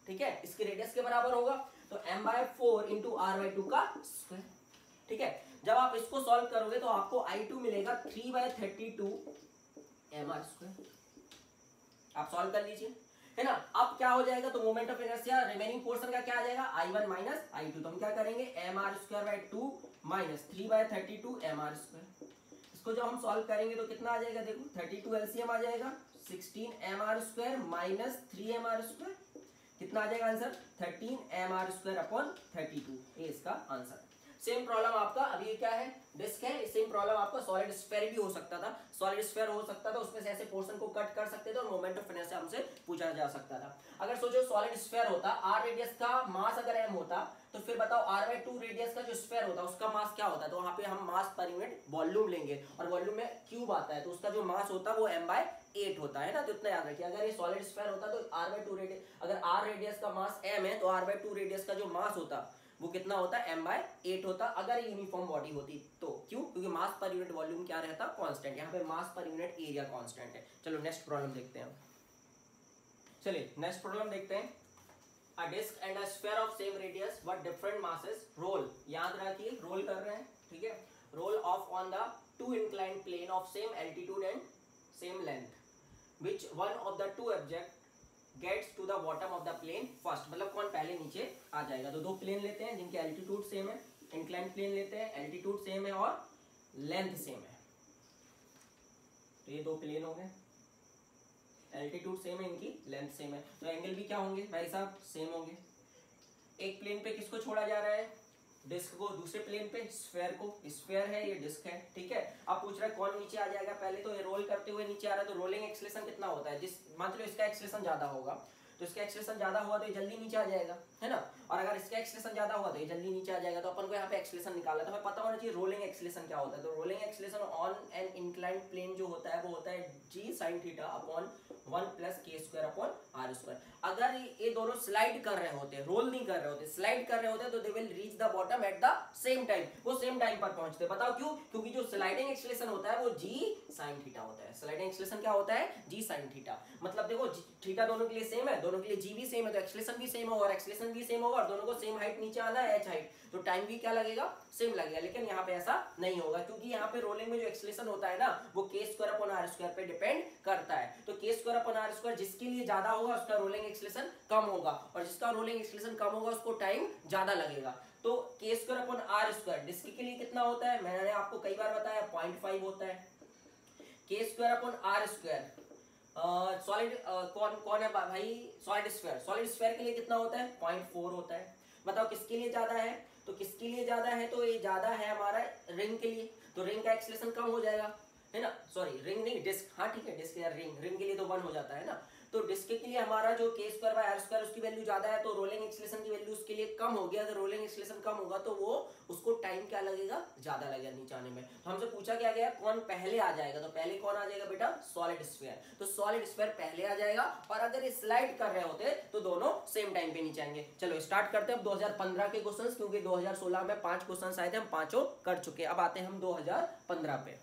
ठीक है, इसके रेडियस के बराबर होगा, तो m by 4 into r by 2 का स्क्वायर, ठीक है। जब आप इसको सॉल्व करोगे तो आपको i2 मिलेगा 3 बाय 32 mr स्क्वायर, आप सॉल्व कर लीजिए, है ना। अब क्या हो जाएगा, तो moment of inertia remaining portion का क्या आ जाएगा, i1 माइनस i2, तो हम क्या करेंगे mr square by 2 minus 3 by 32 mr square. इसको जब हम सॉल्व करेंगे तो कितना आ जाएगा, देखो 32 एलसीएम आ जाएगा, 16 mr square minus 3 mr square, कितना आ जाएगा आंसर, 13 mr स्क्वायर अपॉन 32, ये इसका आंसर। सेम प्रॉब्लम आपका अभी क्या है, डिस्क है, सेम प्रॉब्लम आपका सॉलिड स्फीयर भी हो सकता था, सॉलिड स्फीयर हो सकता था, उसमें से ऐसे पोर्शन को कट कर सकते थे और मोमेंट ऑफ इनर्शिया हमसे पूछा जा सकता था। अगर सोचो सॉलिड स्फीयर होता, r रेडियस का मास अगर m होता, तो फिर बताओ r बाय 2 रेडियस का जो स्फीयर होता उसका मास क्या होता, तो वहां पे हम मास पर यूनिट वॉल्यूम लेंगे, और वॉल्यूम में क्यूब आता है, तो उसका जो मास होता है वो m बाय 8 होता है ना, तो इतना याद रखिए। अगर ये सॉलिड स्फीयर होता तो r बाय 2 रेडियस, अगर r रेडियस का मास m है तो r बाय 2 रेडियस का जो मास होता वो कितना होता है, m बाय 8 होता, अगर यूनिफॉर्म बॉडी होती तो। क्यों, क्योंकि मास पर यूनिट वॉल्यूम क्या रहता, कांस्टेंट, यहाँ पे मास पर यूनिट एरिया कांस्टेंट है। चलो नेक्स्ट प्रॉब्लम देखते हैं, चलिए नेक्स्ट प्रॉब्लम देखते हैं। A disc and a sphere of same radius but different masses roll, याद रखिए रोल कर रहे हैं, ठीक है, roll off on the two inclined plane of same altitude and same length, which one of the two object gets to the bottom of the plane first, मतलब कौन पहले नीचे आ जाएगा। तो दो प्लेन लेते हैं जिनके एल्टीट्यूड सेम है, इंक्लाइंड प्लेन लेते हैं, एल्टीट्यूड सेम है और लेंथ सेम है, तो ये दो प्लेन हो गए, एल्टीट्यूड सेम है, इनकी लेंथ सेम है, तो एंगल भी क्या होंगे भाई साहब, सेम होंगे। एक प्लेन पे किसको छोड़ा जा रहा है, डिस्क को, दूसरे प्लेन पे स्फीयर को, स्फीयर है ये डिस्क है, ठीक है। अब पूछ रहा है कौन नीचे आ जाएगा, पहले तो ये रोल करते हुए नीचे आ रहा है, तो रोलिंग एक्सेलरेशन कितना होता है, जिस मान लो इसका एक्सेलरेशन ज्यादा होगा, तो इसका एक्सेलरेशन ज्यादा हुआ तो ये जल्दी नीचे आ जाएगा, है ना, और अगर इसका एक्सेलरेशन ज्यादा हुआ तो ये जल्दी नीचे आ जाएगा। तो अपन को यहाँ पे एक्सेलरेशन निकालना है, तो हमें पता होना चाहिए रोलिंग एक्सेलरेशन क्या होता है। तो rolling acceleration on an inclined plane जो होता है वो होता है g sin theta upon 1 plus k square upon r square. अगर ये दोनों स्लाइड कर रहे होते, रोल नहीं कर रहे होते, स्लाइड कर रहे होते, तो they will reach the bottom at the same time, वो सेम टाइम पर पहुंचते। बताओ क्यों, क्योंकि जो स्लाइडिंग एक्सेलरेशन होता है वो g sin थीटा होता है। स्लाइडिंग एक्सेलरेशन क्या होता है, g sin थीटा, मतलब देखो थीटा दोनों के लिए सेम है, दोनों के लिए g भी सेम है, तो एक्सेलरेशन भी सेम होगा और एक्सेलरेशन भी सेम होगा, और दोनों को सेम हाइट नीचे आना है, h हाइट, तो टाइम भी क्या लगेगा, सेम लगेगा। लेकिन यहाँ पे ऐसा नहीं होगा, क्योंकि यहाँ पे रोलिंग में जो एक्सेलरेशन होता है ना वो k square upon r square पे डिपेंड करता है। तो k square upon r square जिसके लिए ज्यादा होगा उसका रोलिंग एक्सेलरेशन कम होगा, और जिसका रोलिंग एक्सेलरेशन कम होगा उसको टाइम ज्यादा लगेगा। तो k square upon r square disc के लिए कितना होता है, मैंने आपको कई बार बताया 0.5 होता है। k square upon r square solid कौन है भाई, सॉलिड स्फीयर, सॉलिड स्फीयर के लिए कितना होता है, 0.4 होता है। बताओ किसके लिए ज्यादा है, तो किसके लिए ज्यादा है, तो ये ज्यादा है हमारा रिंग के लिए, तो रिंग का एक्सेलरेशन कम हो जाएगा, है ना, सॉरी रिंग नहीं डिस्क, हाँ ठीक है डिस्क या रिंग, रिंग के लिए तो 1 हो जाता है ना, तो डिस्क के लिए हमारा जो k square by r square उसकी वैल्यू ज्यादा है, तो रोलिंग एक्सेलरेशन की वैल्यू उसके लिए कम होगी। अगर रोलिंग एक्सेलरेशन कम होगा तो वो उसको टाइम क्या लगेगा, ज्यादा लगेगा नीचे आने में। तो हमसे पूछा क्या गया कौन पहले आ जाएगा, तो पहले कौन आ जाएगा बेटा, सॉलिड स्फीयर, तो सॉलिड स्फीयर पहले आ जाएगा, और अगर ये स्लाइड कर रहे होते तो दोनों सेम टाइम पे नीचे आएंगे। चलो स्टार्ट करते हैं अब 2015 के क्वेश्चंस, क्योंकि 2016 में 5 क्वेश्चंस आए थे, हम पांचों कर चुके। अब आते हैं हम 2015 पे।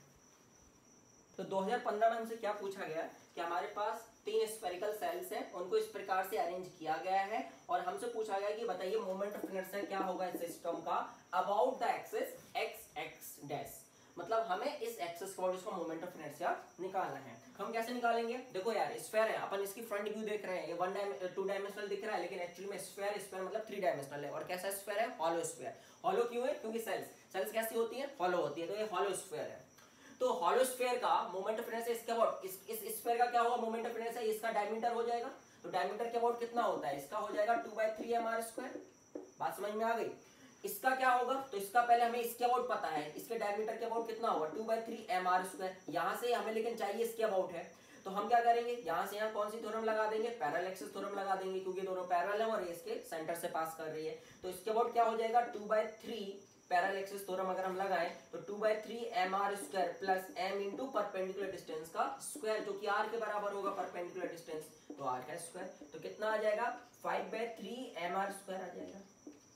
तो 2015 में हमसे क्या पूछा गया कि हमारे पास 3 स्फेरिकल सेल्स हैं, उनको इस प्रकार से अरेंज किया गया है, और हमसे पूछा गया कि बताइए मोमेंट ऑफ इनर्शिया क्या होगा इस सिस्टम का about the axis x x dash, मतलब हमें इस एक्सिस के अबाउट इसका मोमेंट ऑफ इनर्शिया निकालना है। हम कैसे निकालेंगे? देखो यार स्फीयर है, अपन इसकी फ्रंट व्यू देख रहे हैं, ये 2 डायमेंशनल दिख रहा है, लेकिन एक्चुअली में स्फीयर मतलब 3 डायमेंशनल है। और कैसा स्फीयर है? Hollow sphere. हॉलो क्यों है? क्योंकि सेल्स कैसी होती है? हॉलो होती है, तो ये हॉलो स्फीयर है। तो हॉलो स्फीयर का मोमेंट ऑफ इनर्शिया इसके अबाउट, इस स्फीयर का क्या होगा मोमेंट ऑफ इनर्शिया? इसका डायमीटर हो जाएगा, तो डायमीटर के अबाउट कितना होता है? इसका हो जाएगा 2/3 mr²। बात समझ में आ गई? इसका क्या होगा? तो इसका पहले हमें इसके अबाउट पता है, इसके डायमीटर के अबाउट कितना होगा? 2/3 mr²। यहाँ से हमें लेकिन चाहिए इसके अबाउट है, तो हम क्या करेंगे? यहाँ से यहाँ कौन सी थ्योरम लगा देंगे? पैरेलल एक्सिस थ्योरम लगा देंगे, क्योंकि दोनों पैरेलल है और ये इसके सेंटर से पास कर रही है। तो इसके अबाउट क्या हो जाएगा? 2/3 पैरेलल एक्सिस थ्योरम अगर हम लगाएं तो 2/3 mr² plus m into perpendicular distance का स्क्वायर, जो कि r के बराबर होगा परपेंडिकुलर डिस्टेंस, तो r का स्क्वायर। तो कितना आ जाएगा? 5/3 mr² आ जाएगा।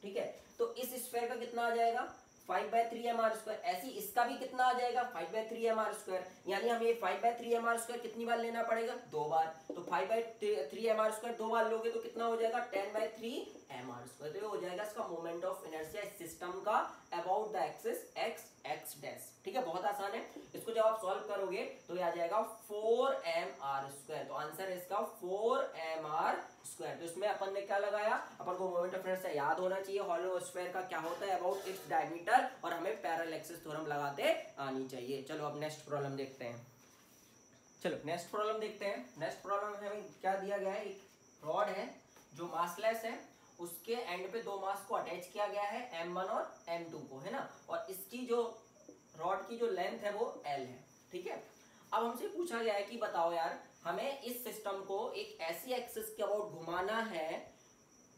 ठीक है, तो इस स्फीयर का कितना आ जाएगा? 5/3 mr²। ऐसी इसका भी कितना आ जाएगा? 5/3 mr²। यानी हमें 5/3 mr² कितनी बार लेना पड़ेगा? 2 बार। तो 5/3 mr² 2 बार लोगे तो कितना हो जाएगा? 10/3 mr²। तो ये हो जाएगा इसका मोमेंट ऑफ इनर्शिया इस सिस्टम का about the axis x dash. ठीक है, बहुत आसान है। इसको जब आप सॉल्व करोगे तो ये आ जाएगा 4mr²। तो आंसर है इसका 4mr²। तो इसमें अपन ने क्या लगाया? अपन को मोमेंट ऑफ इनर्शिया याद होना चाहिए, हॉलो स्फीयर का क्या होता है अबाउट इट्स डायमीटर, और हमें पैरेलल एक्सिस थ्योरम लगाते आनी चाहिए। चलो अब नेक्स्ट प्रॉब्लम देखते हैं। नेक्स्ट प्रॉब्लम में हमें क्या दिया गया है? एक रॉड है जो मासलेस है, उसके एंड पे 2 मास को अटैच किया गया है, m1 और m2 को, है ना, और इसकी जो रॉड की जो लेंथ है वो l है। ठीक है, अब हमसे पूछा गया है कि बताओ यार, हमें इस सिस्टम को एक ऐसी एक्सिस के अबाउट घुमाना है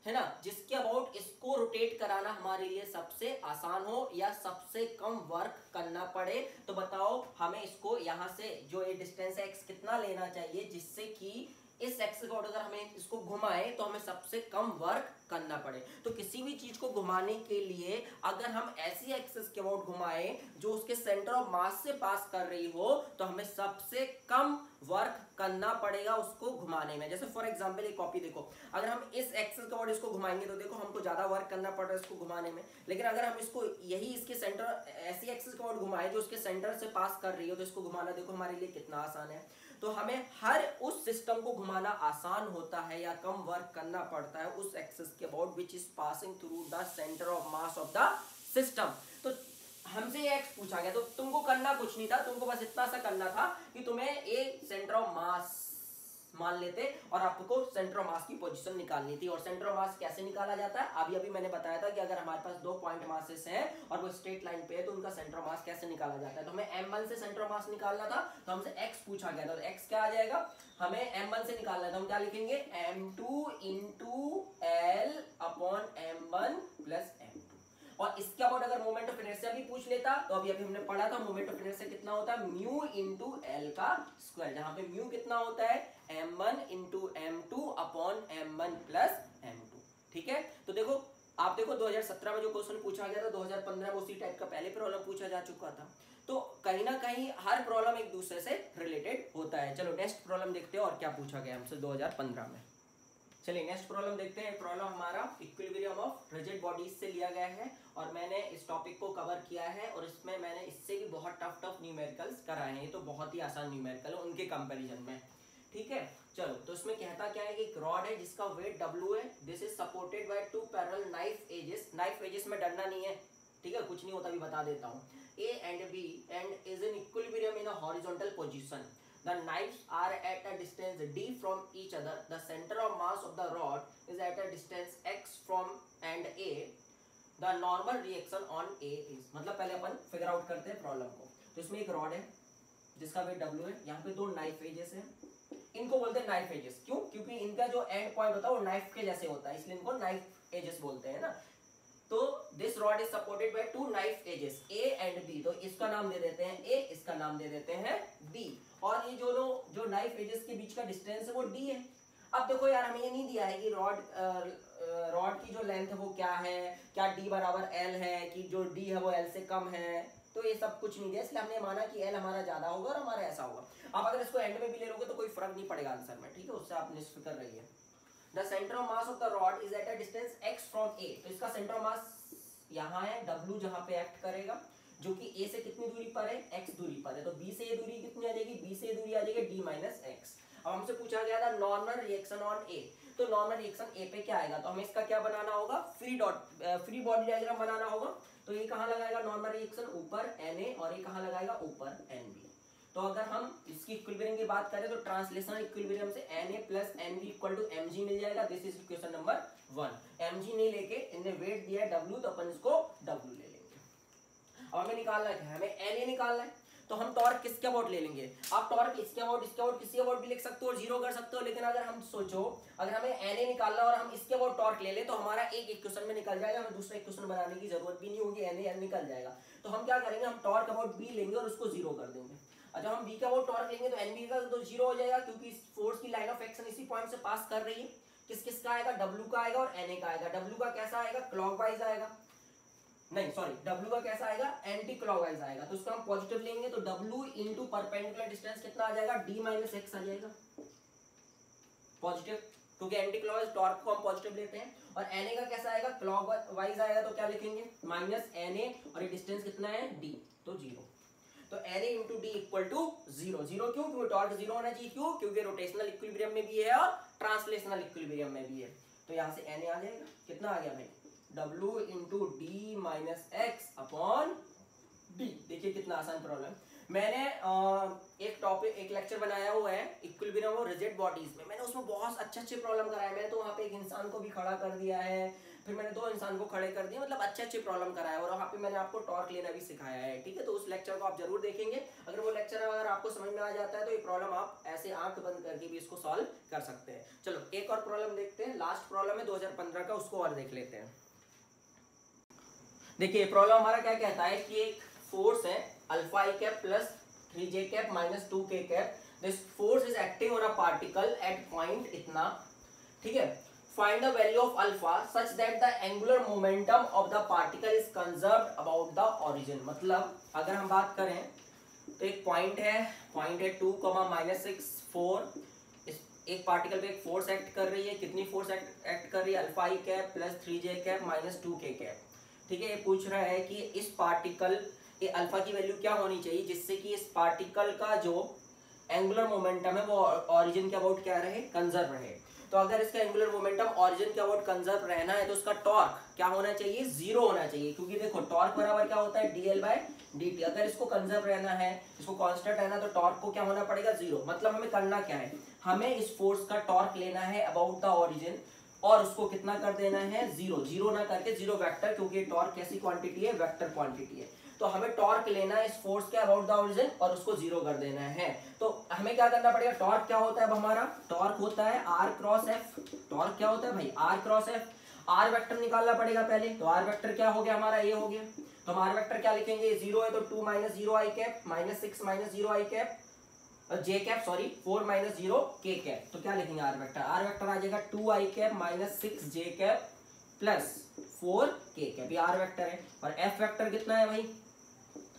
ना, जिसके अबाउट इसको रोटेट कराना हमारे लिए सबसे आसान हो या सबसे कम वर्क करना पड़े। तो बताओ हमें इसको यहाँ से जो ये डिस्टेंस है x कितना लेना चाहिए, जिससे कि इस एक्सिस को अगर हमें इसको घुमाए तो हमें सबसे कम वर्क करना पड़े। तो किसी भी चीज को घुमाने के लिए अगर हम ऐसी एक्सिस के अबाउट घुमाए जो उसके सेंटर ऑफ मास से पास कर रही हो, तो हमें सबसे कम वर्क करना पड़ेगा उसको घुमाने में। जैसे फॉर एग्जांपल एक कॉपी देखो, अगर हम इस एक्सिस के अबाउट इसको घुमाएंगे तो देखो हमको ज्यादा वर्क करना पड़ रहा है इसको घुमाने में, लेकिन अगर हम इसको यही इसके सेंटर ऐसी एक्सिस के अबाउट घुमाए जो उसके सेंटर से पास कर रही हो, तो इसको घुमाना देखो हमारे लिए कितना आसान है। तो हमें हर उस सिस्टम को घुमाना आसान होता है या कम वर्क करना पड़ता है उस एक्सिस के about which is passing through the centre of mass of the system. तो हमसे ये एक्स पूछा गया, तो तुमको करना कुछ नहीं था, तुमको बस इतना सा करना था कि तुम्हें एक सेंटर ऑफ मास मान लेते और आपको सेंटर ऑफ मास की पोजीशन निकालनी थी। और सेंटर ऑफ मास कैसे निकाला जाता है? अभी मैंने बताया था कि अगर हमारे पास 2 पॉइंट मासेस हैं और वो स्ट्रेट लाइन पे है तो उनका सेंटर ऑफ मास कैसे निकाला जाता है। तो हमें m1 से सेंटर ऑफ मास निकालना था, तो हमसे x पूछा गया था, तो x क्या आ जाएगा? हमें m1 से निकालना है, तो हम क्या लिखेंगे? m2 into l upon m1 plus m2। और इसके अबाउट अगर मोमेंट ऑफ इनर्शिया भी पूछ लेता तो अभी हमने पढ़ा था मोमेंट ऑफ इनर्शिया कितना होता है? म्यू इंटू एल का स्क्वायर, जहां पे म्यू कितना होता है? m1 into m2 upon m1 plus m2। ठीक है, तो देखो आप देखो 2017 में जो क्वेश्चन पूछा गया था 2015 में उसी टाइप का पहले प्रॉब्लम पूछा जा चुका था। तो कहीं ना कहीं हर प्रॉब्लम एक दूसरे से रिलेटेड होता है। चलो नेक्स्ट प्रॉब्लम देखते हैं और क्या पूछा गया हमसे 2015 में। चलिए नेक्स्ट प्रॉब्लम देखते हैं। प्रॉब्लम हमारा इक्विलिब्रियम ऑफ रिजिड बॉडीज से लिया गया है और मैंने इस टॉपिक को कवर किया है और इसमें मैंने इससे भी बहुत टफ न्यूमेरिकल्स कराए हैं। ये तो बहुत ही आसान न्यूमेरिकल है उनके कंपैरिजन में। ठीक है, चलो तो इसमें कहता क्या है कि एक रॉड है जिसका वेट W है। This is supported by 2 parallel knife edges. Knife edges में डरना नहीं है, ठीक है, कुछ नहीं होता, अभी बता देता हूँ। A and B and is in equilibrium in a horizontal position. The knives are at a distance d from each other. The center of mass of the rod is at a distance x from and A. The normal reaction on A is, मतलब पहले अपन फिगर आउट करते हैं प्रॉब्लम को। तो इसमें एक रॉड है जिसका वेट W है, यहाँ पे 2 नाइफ एजेस हैं, इनको बोलते हैं नाइफ एजेस। क्यों? क्योंकि इनका जो एंड पॉइंट होता है वो नाइफ के जैसे होता है, इसलिए इनको नाइफ एजेस बोलते हैं ना। तो this rod is supported by 2 knife edges A and B। तो इसका नाम दे देते हैं A, इसका नाम दे देते हैं B। और ये जो नाइफ एजेस के बीच का डिस्टेंस है वो D है। अब देखो यार हमें ये नहीं दिया है कि रॉड की जो लेंथ है वो क्या है, क्या D बराबर L है, कि जो D है वो L से कम है, तो ये सब कुछ नहीं दिया, इसलिए हमने माना कि L हमारा ज्यादा होगा और हमारा ऐसा होगा। आप अगर इसको एंड में भी ले लोगे तो कोई फर्क नहीं पड़ेगा आंसर में, ठीक है, उससे आप निश्फिक्र रहिए। The center of mass of the rod is at a distance x from A। तो इसका सेंटर ऑफ मास यहाँ है W जहाँ पे एक्ट करेगा। जो कि ए से कितनी दूरी पर है, x दूरी पर है। तो b से ये दूरी कितनी आ जाएगी, b से ये दूरी आ जाएगी d माइनस एक्स। अब हमसे पूछा गया था नॉर्मल रिएक्शन ऑन ए, तो नॉर्मल रिएक्शन ए पे क्या आएगा, तो हमें इसका क्या बनाना होगा, फ्री बॉडी डायग्राम बनाना होगा। तो ये कहाँ लगाएगा नॉर्मल रिएक्शन, ऊपर Na, और ये कहाँ लगाएगा, ऊपर Nb। तो अगर हम इसकी इक्विलिब्रियम की बात करें तो ट्रांसलेशनल इक्विलिब्रियम से Na plus Nb equal to Mg मिल जाएगा। This is equation number 1। Mg नहीं लेके इन्हें वेट दिया है W, तो अपन इसको W ले लेंगे। अब हमें निकालना है, हमें Na निकालना है, तो हम टॉर्क किसके अबाउट ले लेंगे। आप टॉर्क इसके अबाउट किसी अबाउट भी लिख सकते हो और जीरो कर सकते हो, लेकिन अगर हम सोचो अगर हमें Na निकालना और हम इसके अबाउट टॉर्क ले ले तो हमारा एक इक्वेशन में निकल जाएगा, हमें दूसरा इक्वेशन बनाने की जरूरत भी नहीं होगी, Na निकल जाएगा। तो हम क्या करेंगे, हम टॉर्क अबाउट B लेंगे और उसको जीरो कर देंगे। जब हम B का अबाउट टॉर्क लेंगे तो Nb का तो जीरो हो जाएगा, क्योंकि इस फोर्स की लाइन ऑफ एक्शन इसी पॉइंट से पास कर रही है। किस किस का आएगा, W का आएगा और Na का आएगा। W का कैसा आएगा, क्लॉकवाइज आएगा, नहीं सॉरी W का कैसा आएगा, एंटी क्लॉकवाइज आएगा। तो उसका हम पॉजिटिव लेंगे तो W इंटू परपेंडिकुलर डिस्टेंस कितना आ जाएगा, d माइनस एक्स आ जाएगा पॉजिटिव, क्योंकि एंटी क्लॉकवाइज टॉर्क को हम पॉजिटिव लेते हैं। और Na का कैसा आएगा, क्लॉकवाइज आएगा, तो क्या लिखेंगे माइनस Na, और ये डिस्टेंस कितना है d, तो जीरो। तो Na into d equal to zero. Zero क्यों, क्योंकि टॉर्क जीरो होना चाहिए, क्यों, क्योंकि रोटेशनल इक्विलिब्रियम में भी है और ट्रांसलेशनल इक्विलिब्रियम में भी है। तो यहाँ से Na आ जाएगा, कितना आ गया भाई, W into D minus x upon D. देखिए कितना आसान प्रॉब्लम। मैंने एक लेक्चर बनाया हुआ है इक्विलिब्रियम और रिजिड बॉडीज में, मैंने उसमें बहुत अच्छे प्रॉब्लम कराए। मैंने तो वहाँ पे एक इंसान को भी खड़ा कर दिया है, फिर मैंने 2 इंसान को खड़े कर दिए, मतलब अच्छे प्रॉब्लम कराया, और वहाँ पे मैंने आपको टॉर्क लेना भी सिखाया है, ठीक है। तो उस लेक्चर को आप जरूर देखेंगे। अगर वो लेक्चर अगर आपको समझ में आ जाता है तो ये प्रॉब्लम आप ऐसे आंख बंद करके भी इसको सॉल्व कर सकते हैं। चलो एक और प्रॉब्लम देखते हैं, लास्ट प्रॉब्लम है 2015 का, उसको और देख लेते हैं। देखिए प्रॉब्लम हमारा क्या कहता है कि एक फोर्स है alpha i cap plus 3j cap minus 2k cap, this force is acting on a particle at point इतना, ठीक है। Find the value of alpha such that the angular momentum of the particle is conserved about the origin. मतलब अगर हम बात करें तो एक पॉइंट है 2, -6, 4, एक पार्टिकल पे एक फोर्स एक्ट कर रही है, कितनी फोर्स एक्ट कर रही है, alpha i cap plus 3j cap minus 2k cap, ठीक है। ये पूछ रहा है कि इस पार्टिकल के अल्फा की वैल्यू क्या होनी चाहिए जिससे कि इस पार्टिकल का जो एंगुलर मोमेंटम है वो ओरिजिन के अबाउट क्या रहे, कंजर्व रहे। तो अगर इसका एंगुलर मोमेंटम ओरिजिन के अबाउट कंजर्व रहना है तो उसका टॉर्क क्या होना चाहिए, जीरो होना चाहिए, क्योंकि देखो टॉर्क बराबर क्या होता है, dl/dt। अगर इसको कंजर्व रहना है, इसको कांस्टेंट रहना है, तो टॉर्क को क्या होना पड़ेगा, जीरो। मतलब हमें करना क्या है, हमें इस फोर्स का टॉर्क लेना है अबाउट द ओरिजिन और उसको कितना कर देना है, जीरो। जीरो ना करके जीरो वेक्टर, क्योंकि टॉर्क कैसी क्वांटिटी है, वेक्टर क्वांटिटी है। तो हमें टॉर्क लेना है इस फोर्स के अबाउट द ओरिजिन और उसको जीरो कर देना है। तो हमें क्या करना पड़ेगा, टॉर्क क्या होता है, अब हमारा टॉर्क होता है r क्रॉस f। टॉर्क क्या होता है भाई, r cross f। r vector निकालना पड़ेगा पहले, तो r वेक्टर क्या हो गया हमारा, ये हो गया। तो हम r वेक्टर क्या लिखेंगे, जीरो है तो 2 minus 0 i cap minus 6 minus 0 i cap j cap, sorry 4 minus 0 k cap. तो क्या लिखेंगे r वेक्टर आ जाएगा 2 i cap minus 6 j cap plus 4 k cap, ये r वेक्टर है। और f वेक्टर कितना है भाई,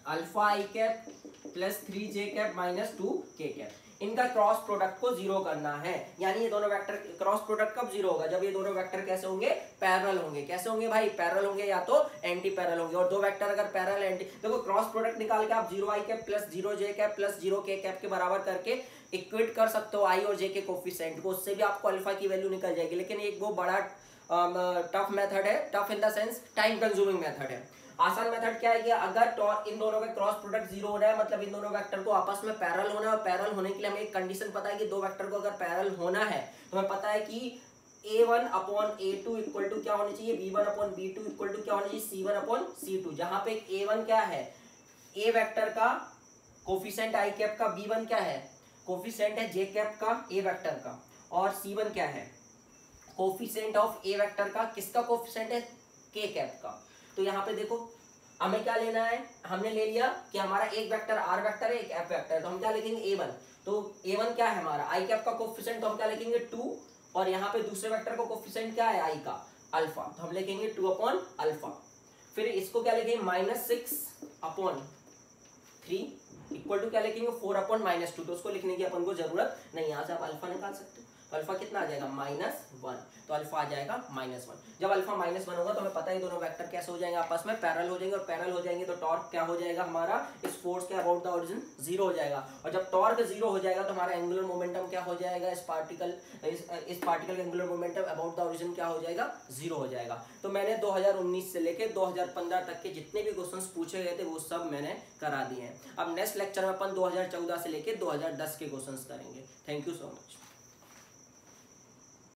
alpha i cap plus 3j cap minus 2 k cap. इनका क्रॉस प्रोडक्ट को जीरो करना है, यानी ये दोनों वेक्टर क्रॉस प्रोडक्ट कब जीरो होगा, जब ये दोनों वेक्टर कैसे होंगे, पैरेलल होंगे। कैसे होंगे भाई, पैरेलल होंगे या तो एंटी पैरेलल होंगे। और दो वेक्टर अगर पैरेलल एंटी, देखो क्रॉस प्रोडक्ट निकाल के आप 0 i cap plus 0 j cap plus 0 k cap के बराबर करके इक्वेट कर सकते हो आई और जे के कोफिशिएंट को, उससे भी आपको अल्फा की वैल्यू निकल जाएगी। लेकिन एक वो बड़ा टफ मेथड है, tough in the sense time consuming method है। आसान मेथड क्या है कि अगर इन दोनों का क्रॉस प्रोडक्ट जीरो हो रहा है, मतलब इन दोनों वेक्टर को आपस में पैरेलल होना है, और पैरेलल होने के लिए हमें एक कंडीशन पता है कि दो वेक्टर को अगर पैरेलल होना है तो हमें पता है कि a1 upon a2 equal to क्या होनी चाहिए, b1 upon b2 equal to क्या होनी चाहिए, c1 अपॉन c2। जहां पे a1 क्या है, a वेक्टर का कोफिशिएंट i कैप का, b1 क्या है, कोफिशिएंट है j कैप का a वेक्टर का, और c1 क्या है, कोफिशिएंट ऑफ a वेक्टर का, किसका कोफिशिएंट है, k कैप का। तो यहाँ पे देखो हमें क्या लेना है, हमने ले लिया कि हमारा एक वेक्टर r वेक्टर है, एक f वेक्टर है, तो हम क्या लिखेंगे a1। तो a1 क्या है हमारा, i कैप का कोफिशिएंट, तो हम क्या लिखेंगे 2, और यहाँ पे दूसरे वेक्टर का कोफिशिएंट क्या है i का, अल्फा, तो हम लिखेंगे 2 अपॉन अल्फा। फिर इसको क्या लिखेंगे -6 अपॉन 3 इक्वल टू क्या लिखेंगे 4 अपॉन -2। तो उसको लिखने की अपन को जरूरत नहीं, यहाँ से आप अल्फा निकाल सकते हो। तो अल्फा कितना आ जाएगा -1, तो अल्फा आ जाएगा -1। जब अल्फा -1 होगा तो हमें पता है दोनों वेक्टर कैसे हो जाएंगे, आपस में पैरेलल हो जाएंगे, और पैरेलल हो जाएंगे तो टॉर्क क्या हो जाएगा हमारा इस फोर्स के अबाउट द ओरिजिन 0 हो जाएगा, और जब टॉर्क 0 हो जाएगा तो हमारा एंगुलर मोमेंटम क्या हो जाएगा, इस पार्टिकल का angular momentum about the origin क्या हो जाएगा 0 हो जाएगा। तो मैंने 2019 से लेके 2015 तक के जितने भी क्वेश्चंस पूछे गए थे वो सब मैंने करा दिए हैं। अब नेक्स्ट लेक्चर में अपन 2014 से लेके 2010 के क्वेश्चंस करेंगे। Thank you so much.